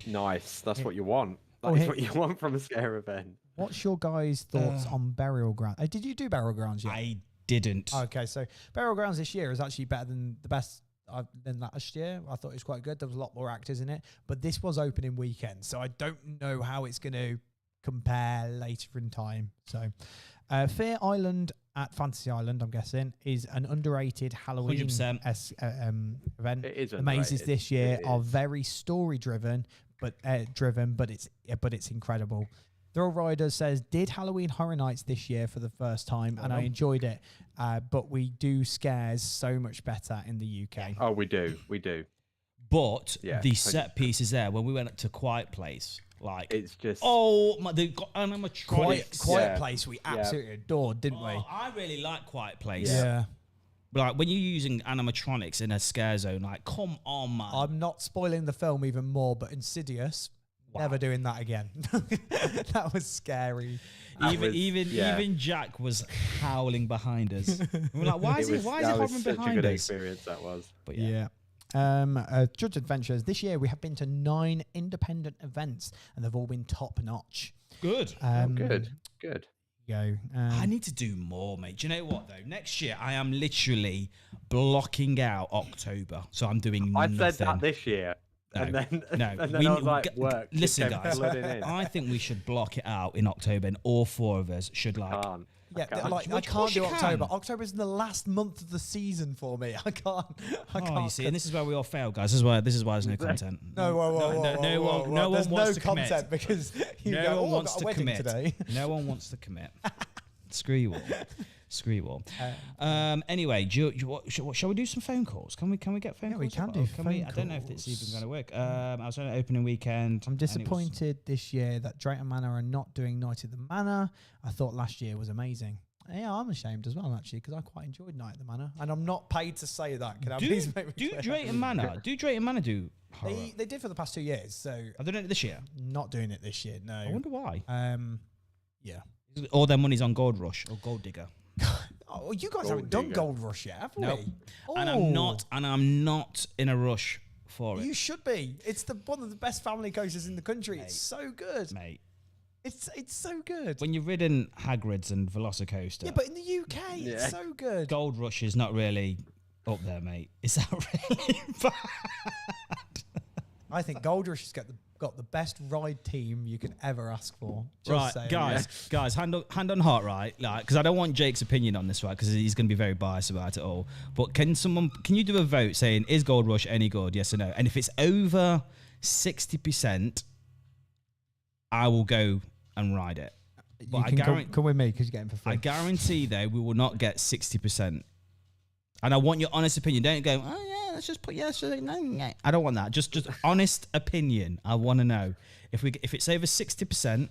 Nice. That's what you want. Oh, That is here- what you want from a scare event. What's your guys' thoughts on Burial Ground? Did you do Burial Grounds yet? I didn't. Okay, so Burial Grounds this year is actually better than the best than last year. I thought it was quite good. There was a lot more actors in it, but this was opening weekend, so I don't know how it's going to compare later in time. So, Fear Island at Fantasy Island, I'm guessing, is an underrated Halloween 100%. event. It is The mazes underrated. this year It are is. very story driven, but it's incredible. Thrill Rider says, did Halloween Horror Nights this year for the first time, and I enjoyed it. But we do scares so much better in the UK. Oh, we do. But Yeah, the set pieces there, when we went up to Quiet Place, like it's just they've got animatronics. Quiet Place, we absolutely adored, didn't we? I really like Quiet Place. Yeah. Like when you're using animatronics in a scare zone, like come on, man. I'm not spoiling the film even more, but Insidious, never doing that again. That was scary. Even Jack was howling behind us. We're like, why is he hovering behind us? Such a good experience that was. But Judge Adventures. This year we have been to 9 independent events, and they've all been top notch. Good. Good. Go. I need to do more, mate. Do you know what though? Next year I am literally blocking out October, so I'm doing nothing. I said that this year. No, and then, no. and then I was like, work. Listen, guys. I think we should block it out in October, and all 4 of us should like. I can't do October. October is the last month of the season for me. I can't. You see, and this is where we all fail, guys. This is why there's no content. No one wants to commit because no one wants to commit today. No one wants to commit. Screw you all. Screw you all. Anyway, shall we do some phone calls? Can we get phone calls? We can do phone calls. I don't know if it's even going to work. I was on an opening weekend. I'm disappointed this year that Drayton Manor are not doing Night at the Manor. I thought last year was amazing. Yeah, I'm ashamed as well, actually, because I quite enjoyed Night at the Manor. And I'm not paid to say that. Can I please make me clear? Drayton Manor do horror? They did for the past 2 years. So are they doing it this year? Not doing it this year, no. I wonder why. Yeah. All their money's on Gold Rush or Gold Digger. Oh, you guys haven't done Gold Rush yet, have we? Oh. And I'm not in a rush for it. You should be. It's one of the best family coasters in the country. Mate, it's so good, mate. It's so good. When you've ridden Hagrid's and Velocicoaster. Yeah, but in the UK, it's so good. Gold Rush is not really up there, mate. Is that really bad? I think Gold Rush has got the best ride team you could ever ask for. Just saying. Guys, hand on heart, right? Like, because I don't want Jake's opinion on this, right? Because he's going to be very biased about it all. But can you do a vote saying, is Gold Rush any good? Yes or no? And if it's over 60%, I will go and ride it. But you can come with me because you're getting for free. I guarantee, though, we will not get 60%. And I want your honest opinion. Don't go, oh, yeah, let's just put yes. No. I don't want that. Just honest opinion. I want to know. If it's over 60%,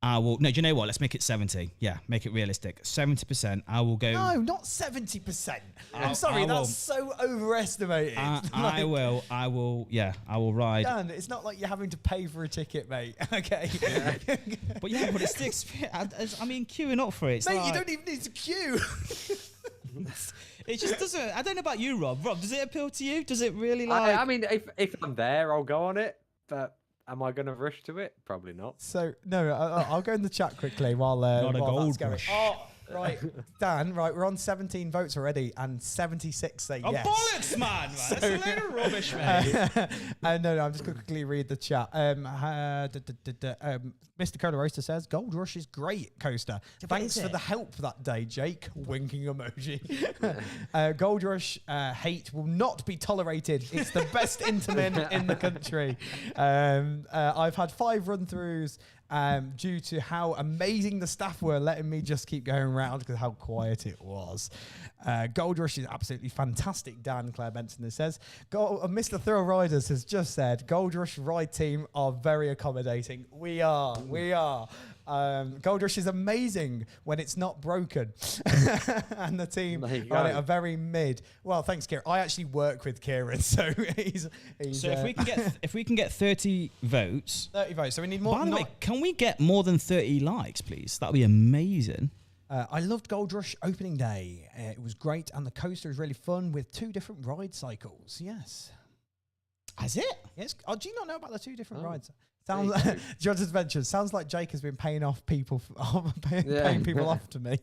I will. No, do you know what? Let's make it 70. Yeah, make it realistic. 70%, I will go. No, not 70%. I'm sorry, that's so overestimated. I will. Yeah, I will ride. Dan, it's not like you're having to pay for a ticket, mate. Okay. Yeah. but it's the experience. I mean, queuing up for it. Mate, like, you don't even need to queue. It just doesn't. I don't know about you, Rob. Rob, does it appeal to you? Does it really like? I mean, if I'm there, I'll go on it. But am I going to rush to it? Probably not. So no, I'll go in the chat quickly while that's going. Oh, right, Dan. Right, we're on 17 votes already, and 76 say yes. Bollocks, man! That's a load of rubbish, mate. No, I'm just going to quickly read the chat. Mr. Cola Roaster says Gold Rush is great coaster. Thanks for the help that day, Jake. Winking emoji. Gold Rush hate will not be tolerated. It's the best Intamin in the country. I've had 5 run-throughs. Due to how amazing the staff were letting me just keep going around because how quiet it was. Gold Rush is absolutely fantastic, Dan Claire Benson says. Mr. Thrill Riders has just said, Gold Rush ride team are very accommodating. We are. Gold Rush is amazing when it's not broken. And the team on it are very mid. Well, thanks, Kieran. I actually work with Kieran, so he's so if we can get 30 votes. 30 votes. So we need more. By the way, can we get more than 30 likes, please? That'd be amazing. I loved Gold Rush opening day. It was great, and the coaster is really fun with 2 different ride cycles. Yes. Has it? Yes. Oh, do you not know about the 2 different rides? Sounds like John's Adventures. Sounds like Jake has been paying off people, paying people off to me.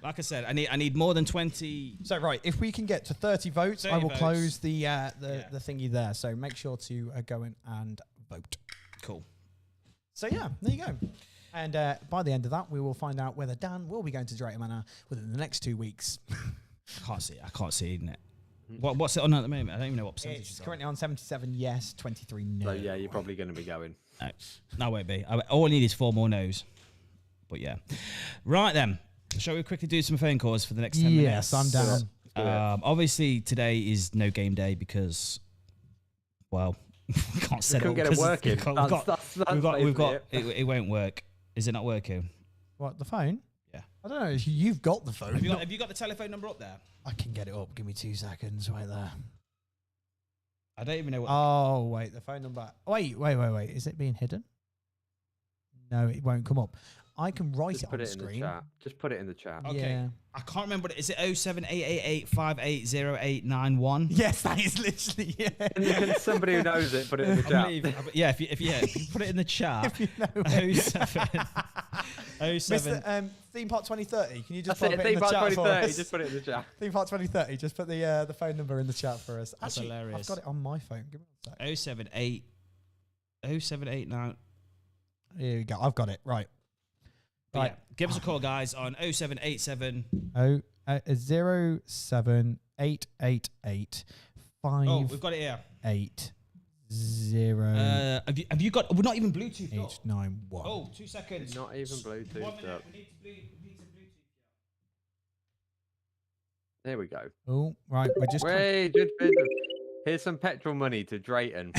Like I said, I need more than 20. So right, if we can get to 30 votes, I will close the thingy there. So make sure to go in and vote. Cool. So yeah, there you go. And by the end of that, we will find out whether Dan will be going to Drayton Manor within the next 2 weeks. I can't see it, isn't it? What's it on at the moment? I don't even know what percentage It's it's on. currently on 77 yes, 23 no. So yeah, you're probably going to be going. No, won't be. All I need is 4 more no's. But yeah. Right then. Shall we quickly do some phone calls for the next 10 minutes? Yes, I'm down. Obviously, today is no game day because, well, we can't set it up. Couldn't get it working. We've got it won't work. Is it not working? What, the phone? Yeah. I don't know. You've got the phone. Have you got the telephone number up there? I can get it up. Give me 2 seconds. Right there. I don't even know what. Oh, wait. The phone number. Wait. Is it being hidden? No, it won't come up. I can write it on the screen. Just put it in the chat. Okay. Yeah. I can't remember. Is it 07888580891? Yes, that is literally, yeah. Can somebody who knows it put it in the chat? Yeah, if you put it in the chat. If you know 07. Mr. Theme Park 2030, can you just That's put it. it in the chat for us? Just put it in the chat. Theme Park 2030, just put the phone number in the chat for us. That's Actually, hilarious. I've got it on my phone. Give me a sec. 0789. Here we go. I've got it. Right. Yeah, give us a call, guys, on 0787. 07888 Oh, we've got it here. 580 Have you got? We're not even Bluetooth. 891. Oh, 2 seconds. Not even Bluetooth. 1 minute. We need some Bluetooth. There we go. Oh, right. We're just. Wait, here's some petrol money to Drayton.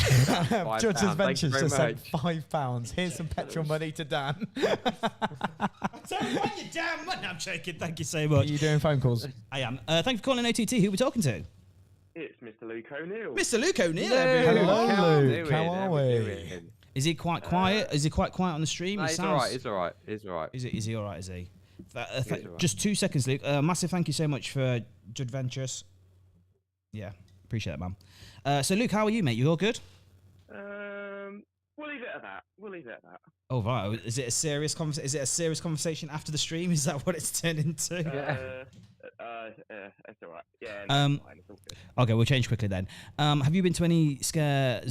Judge's Ventures just sent £5. £5. Here's some petrol money to Dan. Tell me what you damn money. I'm joking. Thank you so Are much. you doing phone calls? I am. Thank you for calling OTT. Who are we talking to? It's Mr. Luke O'Neill. Mr. Luke O'Neill. Hello, Luke. How are we? Is he quite quiet? Is he quite quiet on the stream? No, he's all right. He's all right. He's all right. Is he all right? Is he? He's all right. Just 2 seconds, Luke. Massive thank you so much for Jud Ventures. Yeah, appreciate it, man. So, Luke, how are you, mate? You all good? We'll leave it at that. Oh, right. Is it a serious conversation after the stream? Is that what it's turned into? It's all right. Yeah. Fine. It's all good. Okay, we'll change quickly then. Have you been to any scare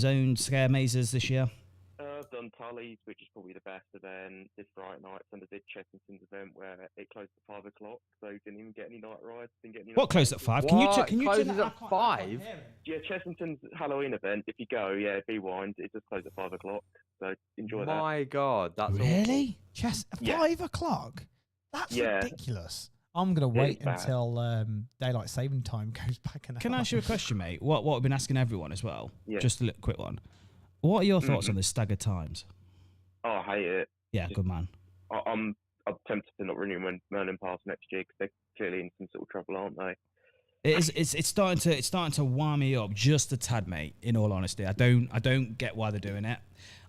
mazes this year? I've done Tully's, which is probably the best, and then this Friday night, Sunday did Chessington's event where it closed at 5 o'clock, so didn't even get any night rides. Didn't get any. What closed at 5? Can you turn Closes that? at 5? Yeah, Chessington's Halloween event. If you go, yeah, be wind. It just closed at 5 o'clock, so enjoy that. My God, that's Really? Chess at Yeah. 5 o'clock? That's Yeah. ridiculous. I'm going to wait bad. until daylight saving time goes back an Can I hour. ask you a question, mate? What I've been asking everyone as well. Yeah. Just a little quick one. What are your thoughts on the staggered times? Oh, I hate it. Yeah, good man. I'm tempted to not renew my Merlin Pass next year because they're clearly in some sort of trouble, aren't they? It's starting to wind me up just a tad, mate. In all honesty, I don't get why they're doing it,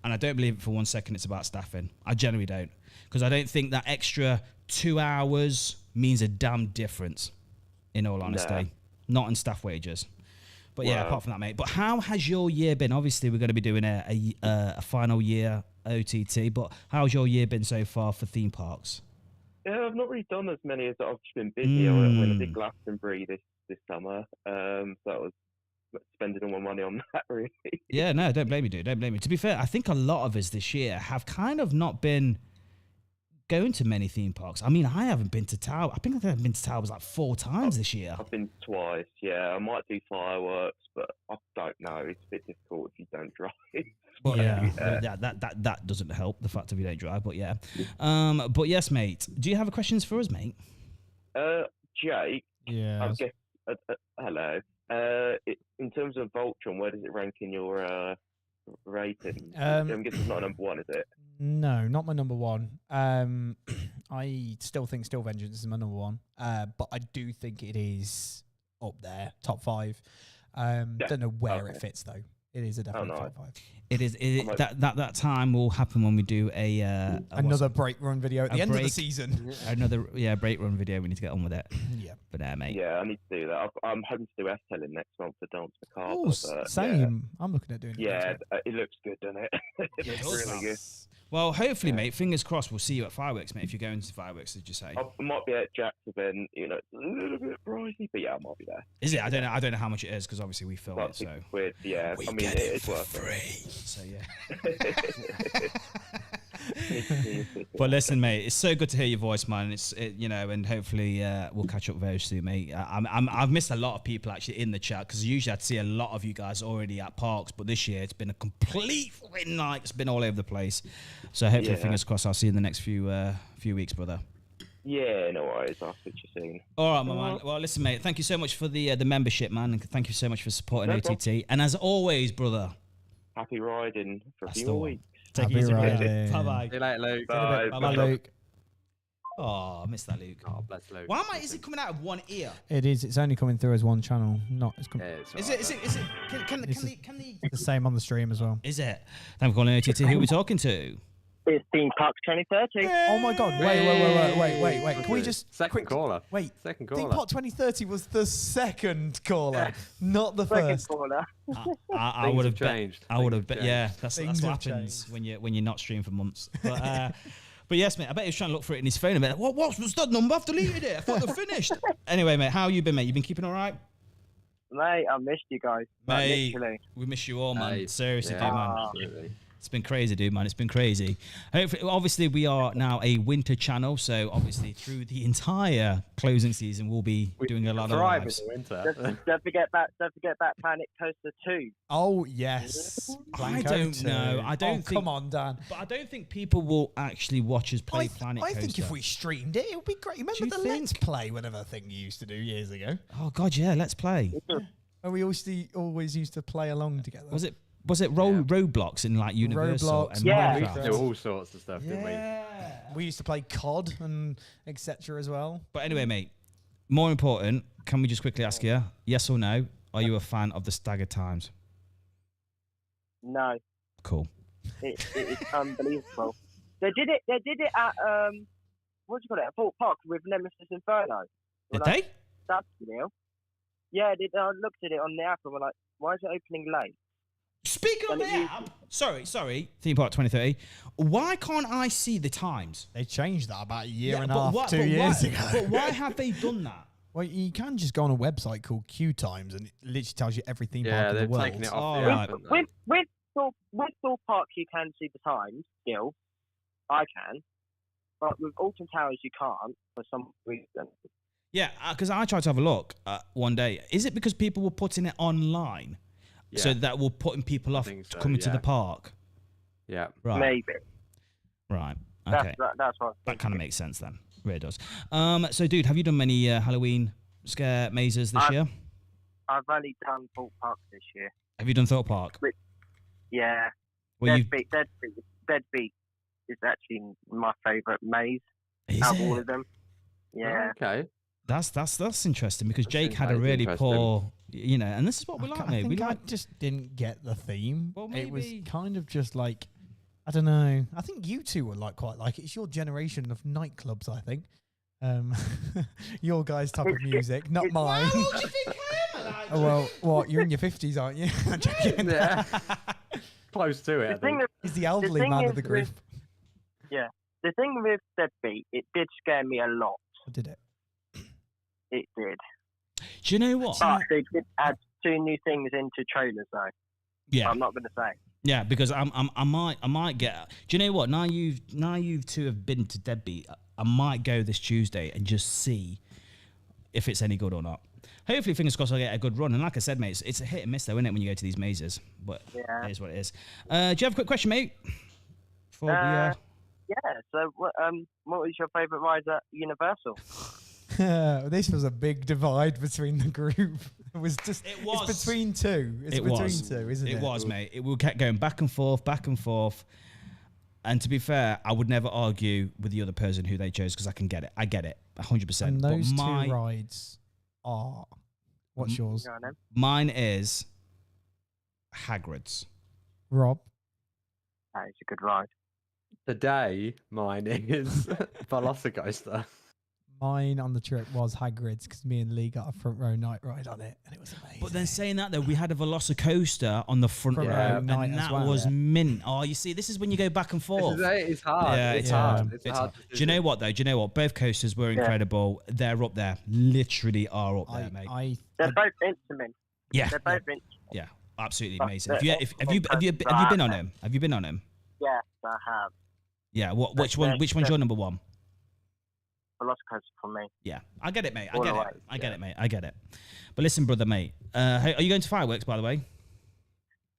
and I don't believe it for 1 second. It's about staffing. I genuinely don't, because I don't think that extra 2 hours means a damn difference. In all honesty, not in staff wages. But yeah, apart from that, mate. But how has your year been? Obviously, we're going to be doing a final year OTT. But how's your year been so far for theme parks? Yeah, I've not really done as many as I've just been busy. I went and did Glastonbury this summer, so I was spending all my money on that, really. Yeah, no, don't blame me, dude. Don't blame me. To be fair, I think a lot of us this year have kind of not been going to many theme parks. I mean, I haven't been to Tower. I think I've been to Towers like 4 times this year. I've been twice, yeah. I might do fireworks, but I don't know. It's a bit difficult if you don't drive. Well, yeah, that doesn't help, the fact of you don't drive, but yeah. But yes, mate. Do you have questions for us, mate? Jake, Yeah. I guess, hello. In terms of Voltron, where does it rank in your rating? I'm guessing it's not number 1, is it? No, not my number 1. I still think Still Vengeance is my number 1, but I do think it is up there, top 5. Don't know where it fits though. It is a definite top 5. It is. That time will happen when we do another break run video at the end of the season. Another break run video. We need to get on with it. Yeah, but mate. Yeah, I need to do that. I'm hoping to do S-Telling next month for Dance Macabre. Oh, same. Yeah. I'm looking at doing it. Yeah, it looks good, doesn't it? It looks really good. Well, hopefully, mate. Fingers crossed. We'll see you at fireworks, mate. If you're going to fireworks, did you say? I might be at Jack's event. You know, it's a little bit pricey, but yeah, I might be there. Is it? I don't know. I don't know how much it is because obviously we film it. So quid, yeah. We I mean, get it it's for worth free. It. So yeah. But listen, mate, it's so good to hear your voice, man. And hopefully we'll catch up very soon, mate. I've missed a lot of people actually in the chat because usually I'd see a lot of you guys already at parks, but this year it's been a complete night. It's been all over the place. So hopefully, fingers crossed, I'll see you in the next few weeks, brother. Yeah, no worries. I'll switch you soon. All right, my man. Well, listen, mate, thank you so much for the membership, man, and thank you so much for supporting OTT. And as always, brother, happy riding for a few more weeks. Take it easy, bye-bye. See you later, Luke. Bye. Bye, Luke. Oh, I missed that, Luke. Oh, bless Luke. Why is it coming out of one ear? It is. It's only coming through as one channel. It's Is it? Can the the same on the stream as well. Is it? Thank you for calling OTT. Who are we talking to? It's Theme Park 2030. Oh my God! Wait! Can we just second caller? Wait, second Theme caller. Park 2020 was the second caller, not the Second first. caller. I would have changed. I would have bet. Things Yeah, that's Things what have happens when you're not streaming for months. But but yes, mate. I bet he was trying to look for it in his phone. What was that number? I've deleted it. I thought they're finished. Anyway, mate, how you been, mate? You been keeping all right? Mate, I missed you guys. Mate, literally. we miss you all, man. Mate, Seriously, yeah, do, man. Absolutely. It's been crazy, dude, man. It's been crazy. Hopefully, obviously, we are now a winter channel, so obviously through the entire closing season, we'll be doing a lot of thrive lives. in the winter. Don't forget about Planet Coaster 2. Oh yes. I don't know. I don't think. Come on, Dan. But I don't think people will actually watch us play Planet I Coaster. think if we streamed it, it would be great. Remember you the think? Let's Play, whatever thing you used to do years ago? Oh God, yeah, let's play. And we always used to play along together. Was it Roblox in like Universal Roblox, and yeah. We used to Minecraft? do all sorts of stuff, didn't we? We used to play COD and etc. as well. But anyway, mate, more important, can we just quickly ask you, yes or no, are you a fan of the staggered times? No, Cool. it is unbelievable. They did it at what do you call it? At Fort Park with Nemesis Inferno. Did We're they? like, that's real. Yeah, I looked at it on the app and we're like, why is it opening late? Speaking of the app, sorry, Theme Park 2030, why can't I see the times? They changed that about a year and a but half, why- 2 but years why- ago. But why have they done that? Well, you can just go on a website called Q Times and it literally tells you every theme Yeah, park in they've the world. taken it Oh, off the right. app, haven't they? With Fort Park, you can see the times still. I can. But with Alton Towers, you can't for some reason. Yeah, because I tried to have a look one day. Is it because people were putting it online? Yeah. So that will putting people off think so, coming to yeah. the park? Yeah. Right. Maybe. Right. Okay. That's what. That kind of makes sense then. Really does. So, dude, have you done many Halloween scare mazes this year? I've only done Fort Park this year. Have you done Thorpe Park? Yeah. Well, Deadbeat is actually my favourite maze is out of all it? of them. Yeah. Okay. That's interesting because That's Jake had a interesting. really poor, and this is what we like, I mate. We think I like. just didn't get the theme. Well, it was maybe- kind of just like, I don't know. I think you two would quite like it. It's your generation of nightclubs, I think. Your guys' type of music, not mine. Oh, well, what? You're in your 50s, aren't you? I'm joking. Yeah. Close to it, I The thing think. is, He's the elderly thing man is of the group. the thing with Deadbeat, it did scare me a lot. Did it? It did. Do you know what? But they did add 2 new things into trailers, though. Yeah, I'm not going to say. yeah, because I might get. Do you know what? Now you two have been to Deadbeat. I might go this Tuesday and just see if it's any good or not. Hopefully, fingers crossed, I'll get a good run. And like I said, mate, it's a hit and miss, though, isn't it, when you go to these mazes? But Yeah. it is what it is. Do you have a quick question, mate? Before we, Yeah. So, what was your favourite ride at Universal? This was a big divide between the group. It was just. It was. It's between two. It's It between was. two, isn't it? It was, mate. It kept going back and forth, back and forth. And to be fair, I would never argue with the other person who they chose because I can get it. I get it, 100%. And those but two rides are. What's yours, Go on, then. mine is Hagrid's. Rob? That is a good ride. Today, mine is Velocicoaster. Mine on the trip was Hagrid's because me and Lee got a front row night ride on it and it was amazing. But then saying that, though, we had a Velocicoaster on the front Front row, row and night as that well. was Yeah. mint. Oh, you see, this is when you go back and forth. It's hard. Yeah, it's it's hard. hard. It's It's hard. hard. Do you know what, though? Do you know what? Both coasters were incredible. They're up there. Literally are up there, mate. They're both intimate. Yeah. They're both intimate. Yeah, absolutely But amazing. they're Have you been on him? Have you been on him? Yes, I have. Yeah. Which one's your number one? Velocicoaster for me. Yeah, I get it, mate. I All get the it. way, I get it, mate. I get it. But listen, brother, mate. Hey, are you going to fireworks, by the way?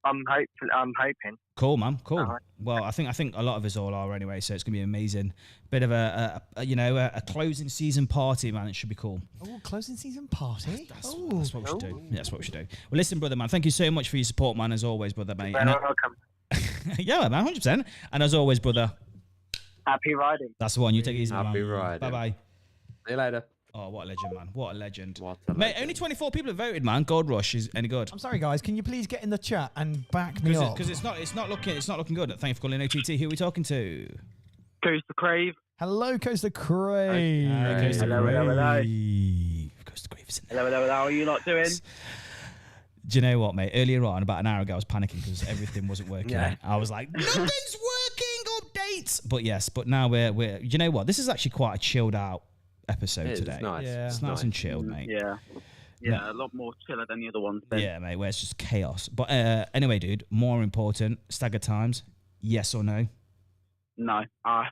I'm hoping. Cool, man. Cool. Uh-huh. Well, I think a lot of us all are anyway, so it's gonna be amazing. Bit of a closing season party, man. It should be cool. Oh, closing season party. That's what we should do. Yeah, that's what we should do. Well, listen, brother, man. Thank you so much for your support, man. As always, brother, mate. You're welcome. Yeah, man, 100%. And as always, brother, Happy riding. that's the one. You take it easy, man. Happy riding. Bye bye. See you later. Oh, what a legend, man. What a legend. What a Mate, legend. only 24 people have voted, man. Gold Rush is any good. I'm sorry, guys. Can you please get in the chat and back me up? Because it's not looking good. Thank you for calling OTT. Who are we talking to? Coaster Crave. Hello, Coaster Crave. Coaster Hello, hello, hello. Crave. Coaster Crave is in there. Hello. How are you lot doing? Do you know what, mate? Earlier on, about an hour ago, I was panicking because everything wasn't working. Yeah. I was like, nothing's working. Updates. But now we're. You know what? This is actually quite a chilled out episode It is, today. it's nice. Yeah. It's nice and chilled, mate. Yeah, a lot more chiller than the other ones. Then. Yeah, mate. Where it's just chaos. But anyway, dude. More important, staggered times. Yes or no? No, I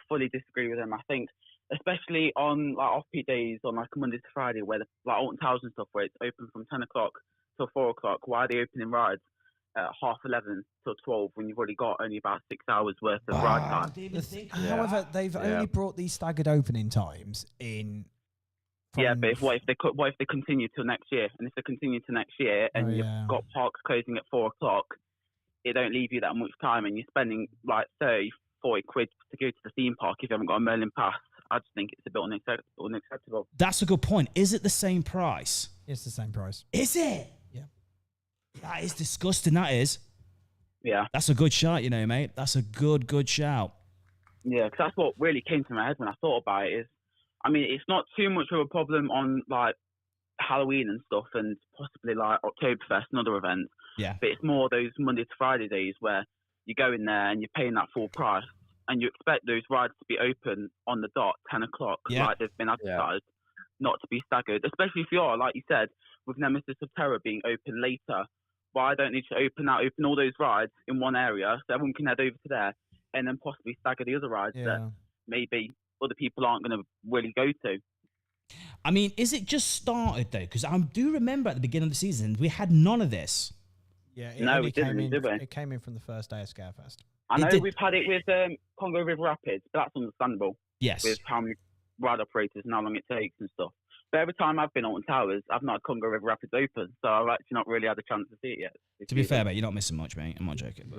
fully disagree with him. I think, especially on like off-peak days, on like Monday to Friday, where like Alton Towers and stuff, where it's open from 10 o'clock till 4 o'clock. Why are they opening rides at 11:30 till 12 when you've already got only about 6 hours worth of ride time? However, they've only brought these staggered opening times in. Yeah, but what if they continue till next year? And if they continue to next year, and you've got parks closing at 4 o'clock, it don't leave you that much time, and you're spending like 30, 40 quid to go to the theme park if you haven't got a Merlin pass. I just think it's a bit unacceptable. That's a good point. Is it the same price? It's the same price. Is it? Yeah. That is disgusting. That is. Yeah. That's a good shout, you know, mate. That's a good shout. Yeah, because that's what really came to my head when I thought about it. Is, I mean, it's not too much of a problem on like Halloween and stuff, and possibly like Oktoberfest and other events. Yeah. But it's more those Monday to Friday days where you go in there and you're paying that full price, and you expect those rides to be open on the dot 10 o'clock, like they've been advertised, not to be staggered. Especially if you are, like you said, with Nemesis of Terror being open later. Why don't they just open all those rides in one area so everyone can head over to there, and then possibly stagger the other rides that maybe other people aren't going to really go to? I mean, is it just started though? Because I do remember at the beginning of the season we had none of this. Yeah, we didn't, did we? It came in from the first day of Scarefest. I know we've had it with Congo River Rapids, but that's understandable. Yes. With how many ride operators and how long it takes and stuff. But every time I've been on Towers, I've not had Congo River Rapids open, so I've actually not really had a chance to see it yet. To be fair, mate, you're not missing much, mate. I'm not joking.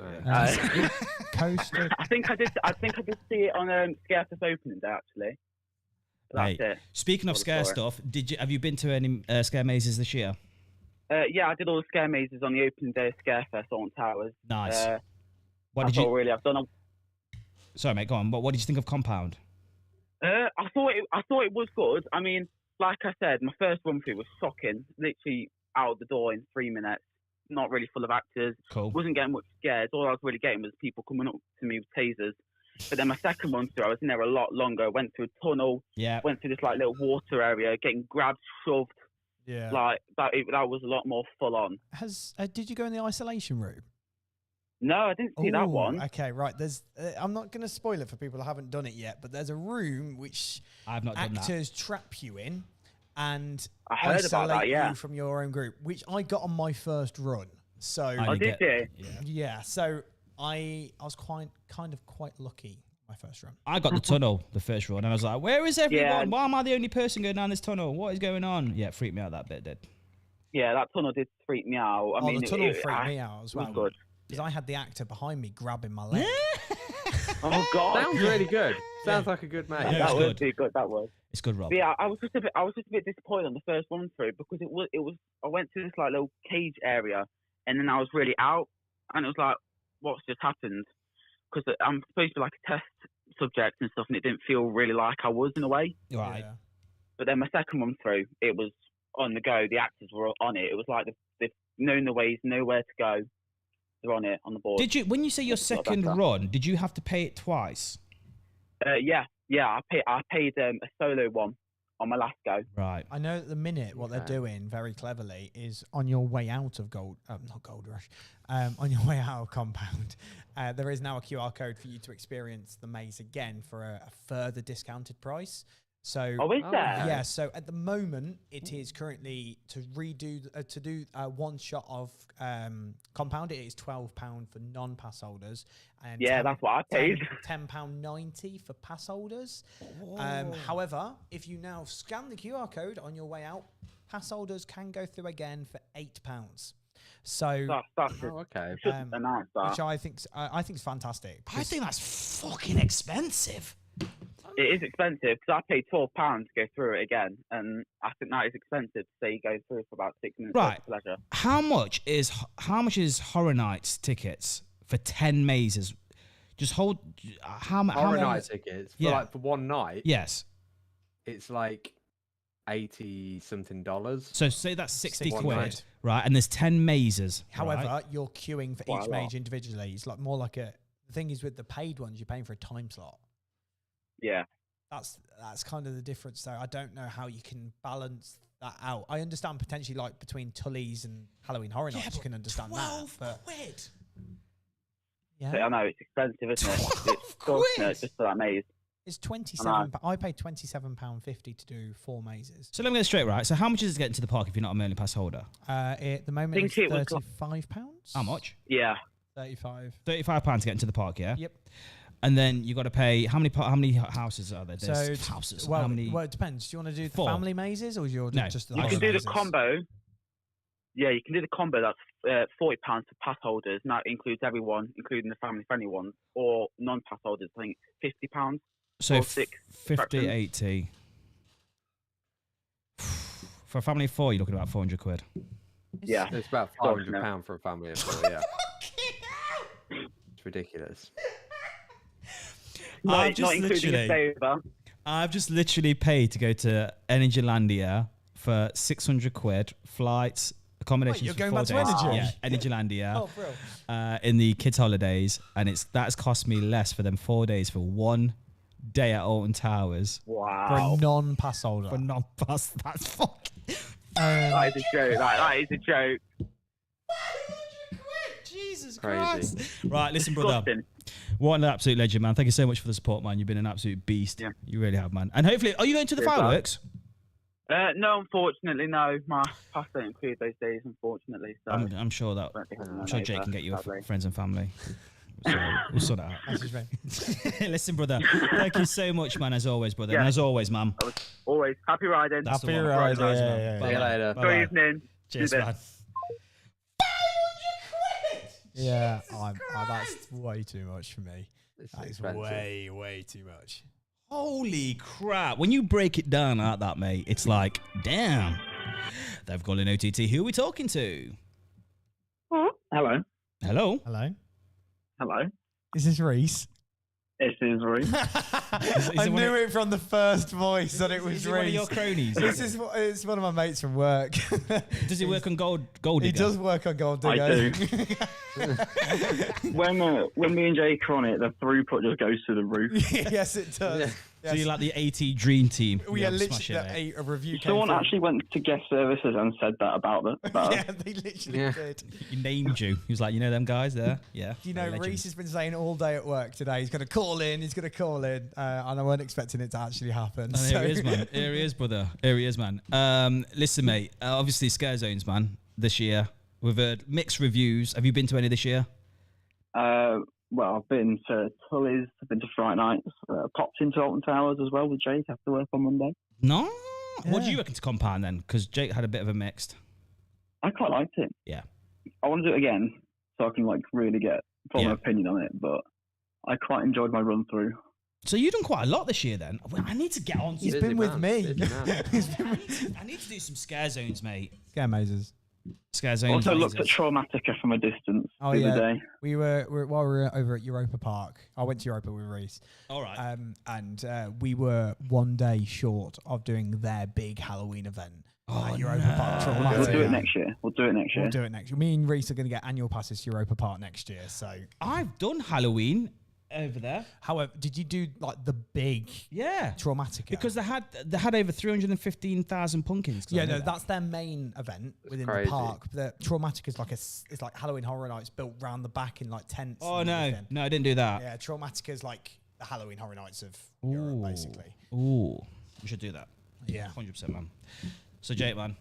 Coaster. I think I did see it on Scarefest opening day actually. That's it. Speaking of scare stuff, have you been to any scare mazes this year? Yeah, I did all the scare mazes on the opening day of Scarefest on Towers. Nice. I've done. Sorry, mate. Go on. What did you think of Compound? I thought it was good. I mean, like I said, my first run through was shocking. Literally out of the door in 3 minutes. Not really full of actors. Cool. Wasn't getting much scared. All I was really getting was people coming up to me with tasers. But then my second run through, I was in there a lot longer. Went through a tunnel. Yeah. Went through this like little water area, getting grabbed, shoved. Yeah. Like that was a lot more full on. Did you go in the isolation room? No, I didn't see that one. Okay, right. There's. I'm not going to spoil it for people who haven't done it yet, but there's a room which I've not done that. actors trap you in and I heard about that, you from your own group, which I got on my first run. So I did you? Yeah. So I was quite lucky my first run. I got the tunnel the first run, and I was like, "Where is everyone? Yeah. Why am I the only person going down this tunnel? What is going on?" Yeah, it freaked me out. That bit did. Yeah, that tunnel did freak me out. I mean, the tunnel freaked me out as well. Was good. Because I had the actor behind me grabbing my leg. Oh God! Sounds really good. Sounds like a good mate. Yeah, that it's was good. pretty good. That was. It's good, Rob. But yeah, I was just a bit disappointed on the first run through because it was. I went to this like little cage area, and then I was really out, and it was like, what's just happened? Because I'm supposed to be like a test subject and stuff, and it didn't feel really like I was in a way. Right. Yeah. But then my second run through, it was on the go. The actors were on it. It was like they've known the ways, know where to go. They're on it, on the board. Did you, when you say your second run, did you have to pay it twice? Yeah. I paid a solo one on my last go. Right. I know at the minute what they're doing very cleverly is on your way out of not Gold Rush, on your way out of Compound, there is now a QR code for you to experience the maze again for a further discounted price. So, is there? Yeah. So at the moment, it is currently to do one shot of Compound. It is £12 for non-pass holders, and that's what I paid. £10.90 for pass holders. However, if you now scan the QR code on your way out, pass holders can go through again for £8. So that's okay. which I think is fantastic. I think that's fucking expensive. It is expensive because I paid £12 to go through it again, and I think that is expensive to say you go through for about 6 minutes. Right. Of pleasure. How much is Horror Nights tickets for 10 mazes? Just hold. How Horror long? Night tickets for one night. Yes. It's like $80-something. So say that's 60 quid, quid. right? And there's 10 mazes. However, right? you're queuing for each mage individually. It's like more like the thing is with the paid ones, you're paying for a time slot. Yeah. That's kind of the difference there. I don't know how you can balance that out. I understand potentially like between Tully's and Halloween Horror Nights, you can understand that. But quid. Yeah. I know it's expensive, isn't it? It's extortionate just for that maze. It's £27. I paid £27.50 to do 4 mazes. So let me get it straight, right? So how much is it getting to the park if you're not a Merlin Pass holder? At the moment, it's £35. How much? Yeah. 35. £35 to get into the park, yeah? Yep. And then you got to pay how many houses are there? There's houses. Well, how many? Well, it depends. Do you want to do the 4 family mazes or just the You horror can do mazes? the combo. Yeah, you can do the combo. That's £40 for pass holders, and that includes everyone, including the family-friendly ones, or non-pass holders. I think £50. So 6 50, 80. For a family of 4, you're looking at about 400 quid. Yeah. It's about £500 for a family of 4, yeah. It's ridiculous. I've just literally paid to go to Energylandia for 600 quid, flights, accommodations. You're for going 4 back days. to Energy? Yeah, Energylandia. Oh, bro. In the kids' holidays, and that's cost me less for them 4 days for 1 day at Alton Towers. Wow. For a non-pass holder. For non-pass, that's fucking. That is a joke. That is a joke. Jesus Crazy. Christ. Right, listen, brother. Disgusting. What an absolute legend, man. Thank you so much for the support, man. You've been an absolute beast. Yeah. You really have, man. And hopefully, are you going to the Cheers, fireworks? No, unfortunately, no. My pass don't include those days, unfortunately. So I'm sure that. I'm sure Jake can get you friends and family. So we'll sort that out. Listen, brother. Thank you so much, man. As always, brother. Yeah. And as always, man. Always happy riding. That's the Happy one. riding. Right, Yeah, man. yeah, yeah. Bye-bye. See you later. Bye-bye. Good evening. Cheers, See you man. Yeah, that's way too much for me. It's That is expensive. way too much. Holy crap. When you break it down like that, mate, it's like, damn. They've got an OTT. Who are we talking to? Hello. Hello? Hello? Hello. Is this Reese? This is Reese. I knew it from the first voice that it was Is he one of your Reese. cronies? It's one of my mates from work. Does he work on Gold He Digger? does work on Gold Digger. I do. When me and Jake are on it, the throughput just goes to the roof. Yes, it does. Yeah. Yes. So you're like the AT Dream Team. We You are have to smash literally it, mate. a review. came Someone through. actually went to guest services and said that about it. Yeah, they literally did. He named you. He was like, you know them guys there? Yeah. You know, they're legends. Reese has been saying all day at work today. He's going to call in. And I weren't expecting it to actually happen. And here he is, man. Here he is, brother. Here he is, man. Listen, mate. Obviously, Scare Zones, man. This year, we've heard mixed reviews. Have you been to any this year? Well, I've been to Tully's, I've been to Fright Nights, popped into Alton Towers as well with Jake after work on Monday. No. What do Yeah. you reckon to Compound then? Because Jake had a bit of a mixed. I quite liked it. Yeah. I want to do it again so I can really get an Yeah. opinion on it, but I quite enjoyed my run through. So you've done quite a lot this year then. Well, I need to get on. He's Busy been with man, me. busy man. He's been with I need to do some Scare Zones, mate. Scare mazes. Scare Zones. Also looked at mazes. Traumatica from a distance Oh, the yeah. other day. While we were over at Europa Park. I went to Europa with Reese. All right. And we were one day short of doing their big Halloween event. Oh, Europa Park. Traumatica. We'll do it next year. We'll do it next year. Me and Reese are going to get annual passes to Europa Park next year. So I've done Halloween over there. However, did you do like the big Traumatica? Because they had over 315,000 pumpkins. Yeah, no, that's their main event within the park. The Traumatica is it's like Halloween Horror Nights built round the back in like tents. Oh no, I didn't do that. Yeah, Traumatica is like the Halloween Horror Nights of Europe, basically. Ooh, we should do that. Yeah, 100%, man. So Jake, man.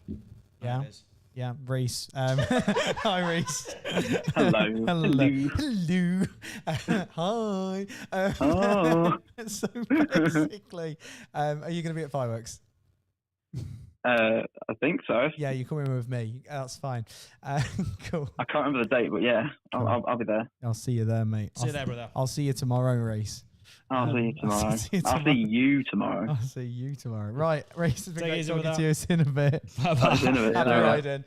Yeah, Reese. Hi, Reese. Hello. Hello. Hi. So basically, are you going to be at fireworks? I think so. Yeah, you're coming with me. That's fine. Cool. I can't remember the date, but yeah, cool. I'll be there. I'll see you there, mate. See you there, brother. I'll see you tomorrow, Reese. I'll see you tomorrow. I'll see you tomorrow. I'll see you tomorrow. Right, Reese, has been great talking to you. See you in a bit. Bye-bye. See you in a bit. Have a ride in.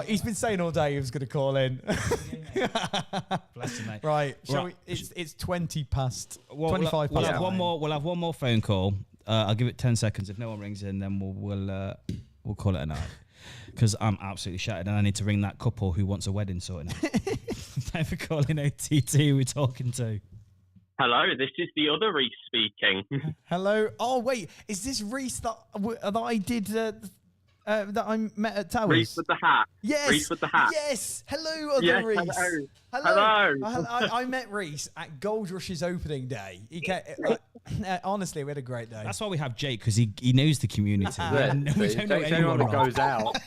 He's been saying all day he was going to call in. Bless you, mate. Right, shall we? It's 20 past. 25 past. We'll have one more phone call. I'll give it 10 seconds. If no one rings in, then we'll call it a night. Because I'm absolutely shattered, and I need to ring that couple who wants a wedding sorting out. Thanks for calling OTT. We're talking to. Hello, this is the other Reese speaking. Hello. Oh wait, is this Reese that I did? That I met at Towers. Reese with the hat. Yes. Reese with the hat. Yes. Hello, other Reese. Hello. I met Reese at Gold Rush's opening day. Honestly, we had a great day. That's why we have Jake, because he knows the community. We don't know anyone that goes out.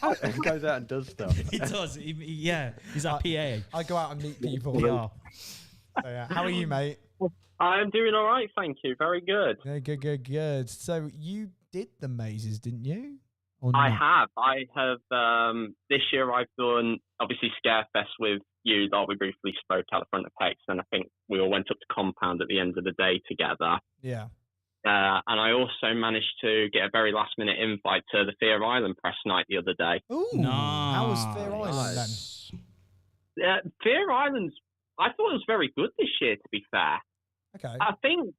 Goes out and does stuff. He does. He's our PA. I go out and meet people. So, how are you, mate? I'm doing all right, thank you. Very good. Yeah, good. So you did the mazes, didn't you? I have. This year I've done, obviously, Scarefest with you that we briefly spoke out the front of Pex, and I think we all went up to Compound at the end of the day together. Yeah. And I also managed to get a very last-minute invite to the Fear Island press night the other day. Ooh, nice. How was Fear Island then? Fear Island's, I thought it was very good this year, to be fair. Okay. I think,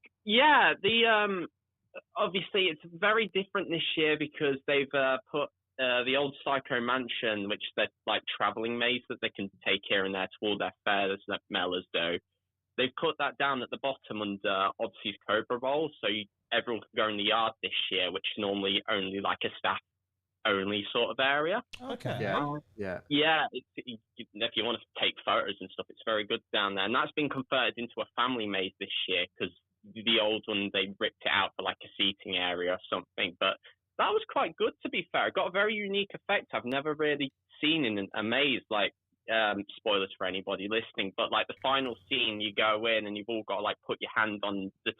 obviously it's very different this year because they've put the old Psycho Mansion, which they're like traveling maze that they can take here and there to all their fairs that Mellors do. They've put that down at the bottom under Odyssey's Cobra Roll, so everyone can go in the yard this year, which is normally only like a staff only sort of area. Okay. Yeah. If you want to take photos and stuff, it's very good down there, and that's been converted into a family maze this year because the old one they ripped it out for like a seating area or something. But that was quite good, to be fair. It got a very unique effect I've never really seen in a maze. Like spoilers for anybody listening, but like the final scene, you go in and you've all got to like put your hand on the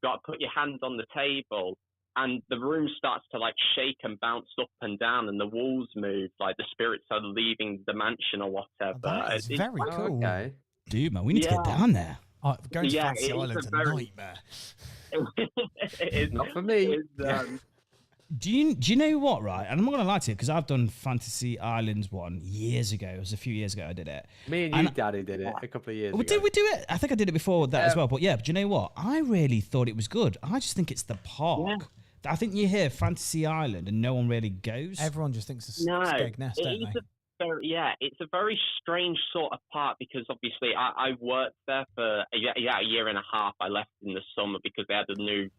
got to put your hand on the table. And the room starts to like shake and bounce up and down, and the walls move, like the spirits are leaving the mansion or whatever. That is very cool. Okay. Dude, man, we need to get down there. Going to Fantasy Island's a nightmare. Not for me. Do you know what, right? And I'm not going to lie to you, because I've done Fantasy Islands one years ago. It was a few years ago I did it. Me and you, Daddy, did it a couple of years ago. Did we do it? I think I did it before that as well. But yeah, do you know what? I really thought it was good. I just think it's the park. Yeah. I think you hear Fantasy Island and no one really goes. Everyone just thinks it's Skegness, don't they? It's a very strange sort of park because obviously I worked there for a year and a half. I left in the summer because they had a new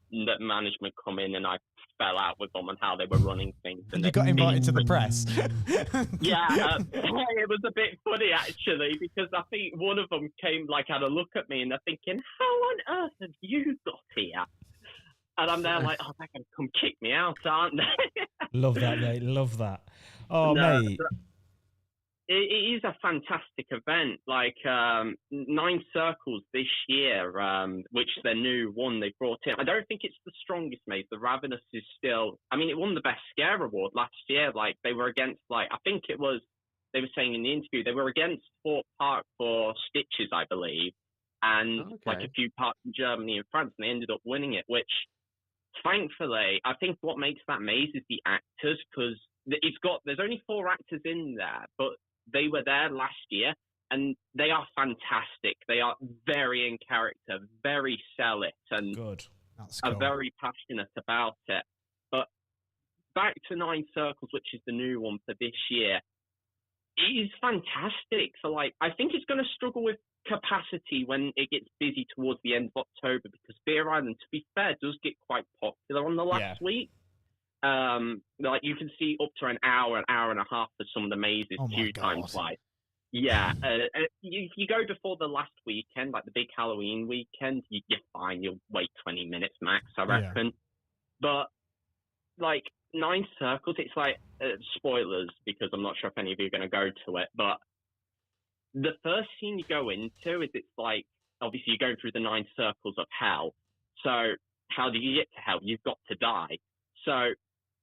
management come in and I fell out with them on how they were running things. And you got invited to the press. It was a bit funny actually because I think one of them came had a look at me and they're thinking, how on earth have you got here? And I'm there like, they're going to come kick me out, aren't they? Love that, mate. Love that. Oh, mate. It is a fantastic event. 9 Circles this year, which is their new one they brought in. I don't think it's the strongest maze. The Ravenous is still... I mean, it won the Best Scare Award last year. They were against, I think it was... They were saying in the interview, they were against Fort Park for Stitches, I believe. And, a few parts in Germany and France, and they ended up winning it, which... Thankfully, I think what makes that maze is the actors, because there's only 4 actors in there, but they were there last year, and they are fantastic. They are very in character, very sell it, and are very passionate about it. But back to 9 Circles, which is the new one for this year, it is fantastic. So, I think it's going to struggle with capacity when it gets busy towards the end of October, because Beer Island, to be fair, does get quite popular on the last week. Like you can see up to an hour and a half for some of the mazes, few times. Like, yeah, if you go before the last weekend, like the big Halloween weekend, you're fine. You'll wait 20 minutes max, I reckon. But like 9 Circles, it's like spoilers because I'm not sure if any of you are going to go to it, but the first scene you go into is it's like, obviously you're going through the 9 circles of hell. So how do you get to hell? You've got to die. So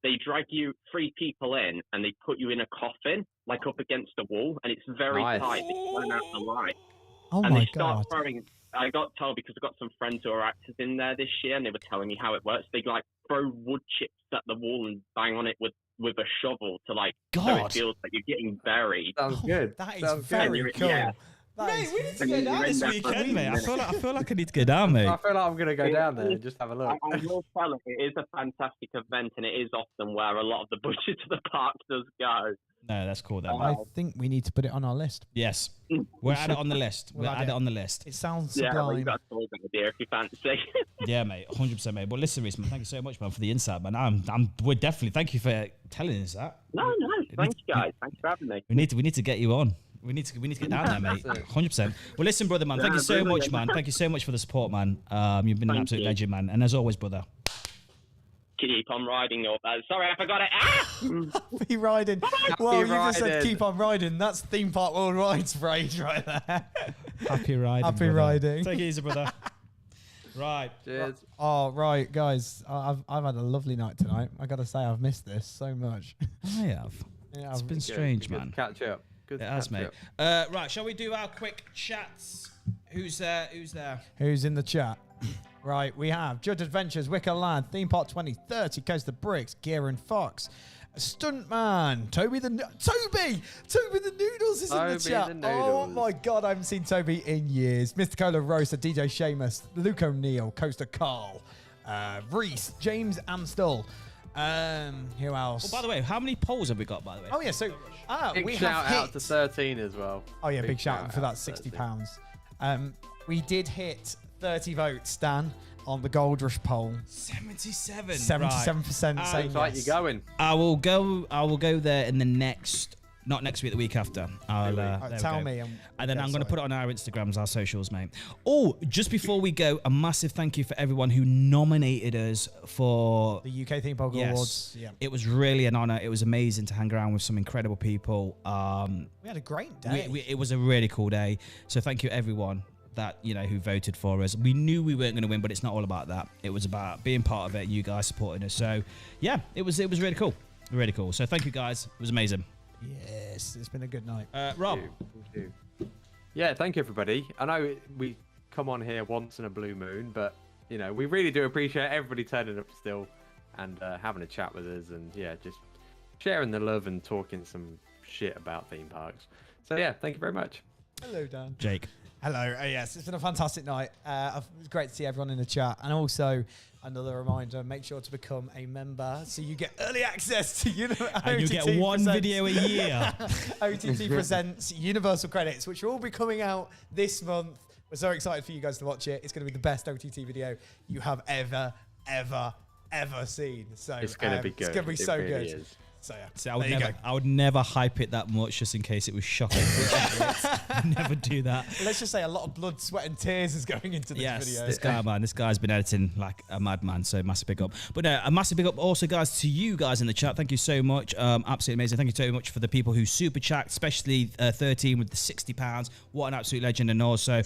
they drag you 3 people in and they put you in a coffin, like up against a wall, and it's very tight. They turn out the light. Oh and my they start God. throwing, I got told because I've got some friends who are actors in there this year and they were telling me how it works. They like throw wood chips at the wall and bang on it with a shovel to like, so it feels like you're getting buried. Sounds good. That is Sounds very good. cool. Yeah. Mate, we need to go And down you're this in there weekend, for mate. I feel like I need to go down, mate. I feel like I'm going to go down there and just have a look. I will tell it, it is a fantastic event and it is often where a lot of the budget to the park does go. No, that's cool then. I think we need to put it on our list. Yes, we'll add it on the list. We'll add it on the list. It sounds Yeah, well, sublime. you got a good idea if you fancy. Yeah, mate, 100%, mate. But listen, Reese, man, thank you so much, man, for the insight, man. We're definitely thank you for telling us that. No, thank you guys. Thanks for having me. We need to get you on. We need to get down there, mate. 100%. Well, listen, brother, man. Thank you so much, man. Thank you so much for the support, man. You've been an absolute legend, man. And as always, brother. Keep on riding your. Sorry, I forgot it. Ah! Happy riding. Well, you just said riding. keep on riding. That's Theme Park Worldwide's phrase right there. Happy riding. Happy brother. riding. Take it easy, brother. Right. Cheers. Oh, right, guys. I've had a lovely night tonight. I got to say, I've missed this so much. I have. Yeah, It's I've- been strange, Good man. to catch up. Good It to has, catch mate. up. Right, shall we do our quick chats? Who's there? Who's in the chat? Right, we have Judge Adventures, Wicker Lad, Theme Park 2030, Coaster Bricks, Gear and Fox, Stuntman, Toby the Noodles is in the Toby chat. the Oh Noodles. my God, I haven't seen Toby in years. Mr. Cola Roaster, DJ Seamus, Luke O'Neill, Coaster Carl, Reese, James Amstel. Who else? Oh, by the way, how many polls have we got, by the way? Oh yeah, so Big we shout have out hit. to 13 as well. Oh yeah, big shout out for that to 60 13. pounds. We did hit 30 votes, Dan, on the Gold Rush poll. 77. 77% saying Looks like yes. you're going. I will go there in the next, not next week, the week after. I'll there we Tell go. me. And then I'm going to put it on our Instagrams, our socials, mate. Oh, just before we go, a massive thank you for everyone who nominated us for the UK Theme Park Awards. Yeah. It was really an honor. It was amazing to hang around with some incredible people. We had a great day. It was a really cool day. So thank you everyone that who voted for us. We knew we weren't going to win, but it's not all about that. It was about being part of it, you guys supporting us. So yeah, it was really cool. Really cool. So thank you guys. It was amazing. Yes, it's been a good night. Rob. Thank you. Yeah, thank you everybody. I know we come on here once in a blue moon, but we really do appreciate everybody turning up still and having a chat with us and just sharing the love and talking some shit about theme parks. So yeah, thank you very much. Hello, Dan. Jake. Hello. Yes, it's been a fantastic night. It's great to see everyone in the chat. And also, another reminder, make sure to become a member so you get early access to And you get one video a year. OTT Presents Universal Credits, which will be coming out this month. We're so excited for you guys to watch it. It's going to be the best OTT video you have ever seen. So It's going to be good. It's going to be so really good. is. So yeah, See, there you go. I would never hype it that much just in case it was shocking. Never do that. Let's just say a lot of blood, sweat, and tears is going into this video. This guy's been editing like a madman, so massive big up. But no, a massive big up also, guys, to you guys in the chat. Thank you so much. Absolutely amazing. Thank you so much for the people who super chat, especially 13 with the £60. What an absolute legend. And also,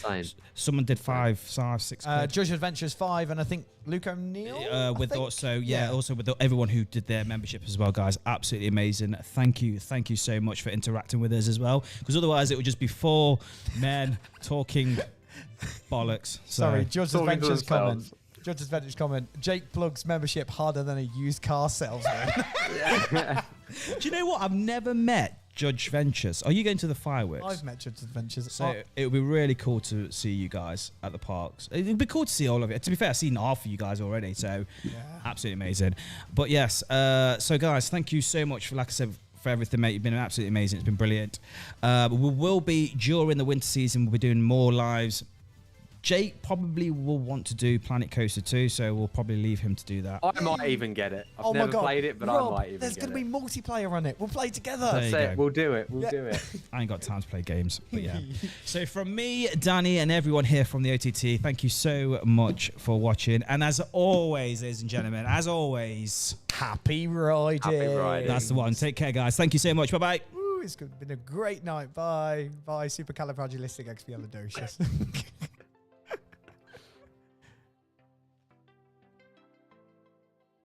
someone did 6 quid. Judge Adventures 5, and I think Luke O'Neill. With also with everyone who did their membership as well, guys. Absolutely amazing. Thank you so much for interacting with us as well, because otherwise it would just be 4 men talking bollocks. Sorry, Judge Adventures comment. Judge Adventures comment. Jake plugs membership harder than a used car salesman. Do you know what? I've never met Judge Ventures. Are you going to the fireworks? I've met Judge Adventures. So it would be really cool to see you guys at the parks. It would be cool to see all of it. To be fair, I've seen half of you guys already, so absolutely amazing. But yes, so guys, thank you so much for, like I said, for everything, mate. You've been absolutely amazing. It's been brilliant. We will be, during the winter season, we'll be doing more lives. Jake probably will want to do Planet Coaster 2, so we'll probably leave him to do that. I might even get it. I've never played it, but Rob, I might even there's get it. going to be multiplayer on it. We'll play together. There you That's go. it. We'll do it. We'll do it. I ain't got time to play games, but yeah. So from me, Danny, and everyone here from the OTT, thank you so much for watching. And as always, ladies and gentlemen, as always, happy riding. Happy riding. That's the one. Take care, guys. Thank you so much. Bye-bye. It's been a great night. Bye. Bye. Supercalifragilisticexpialidocious.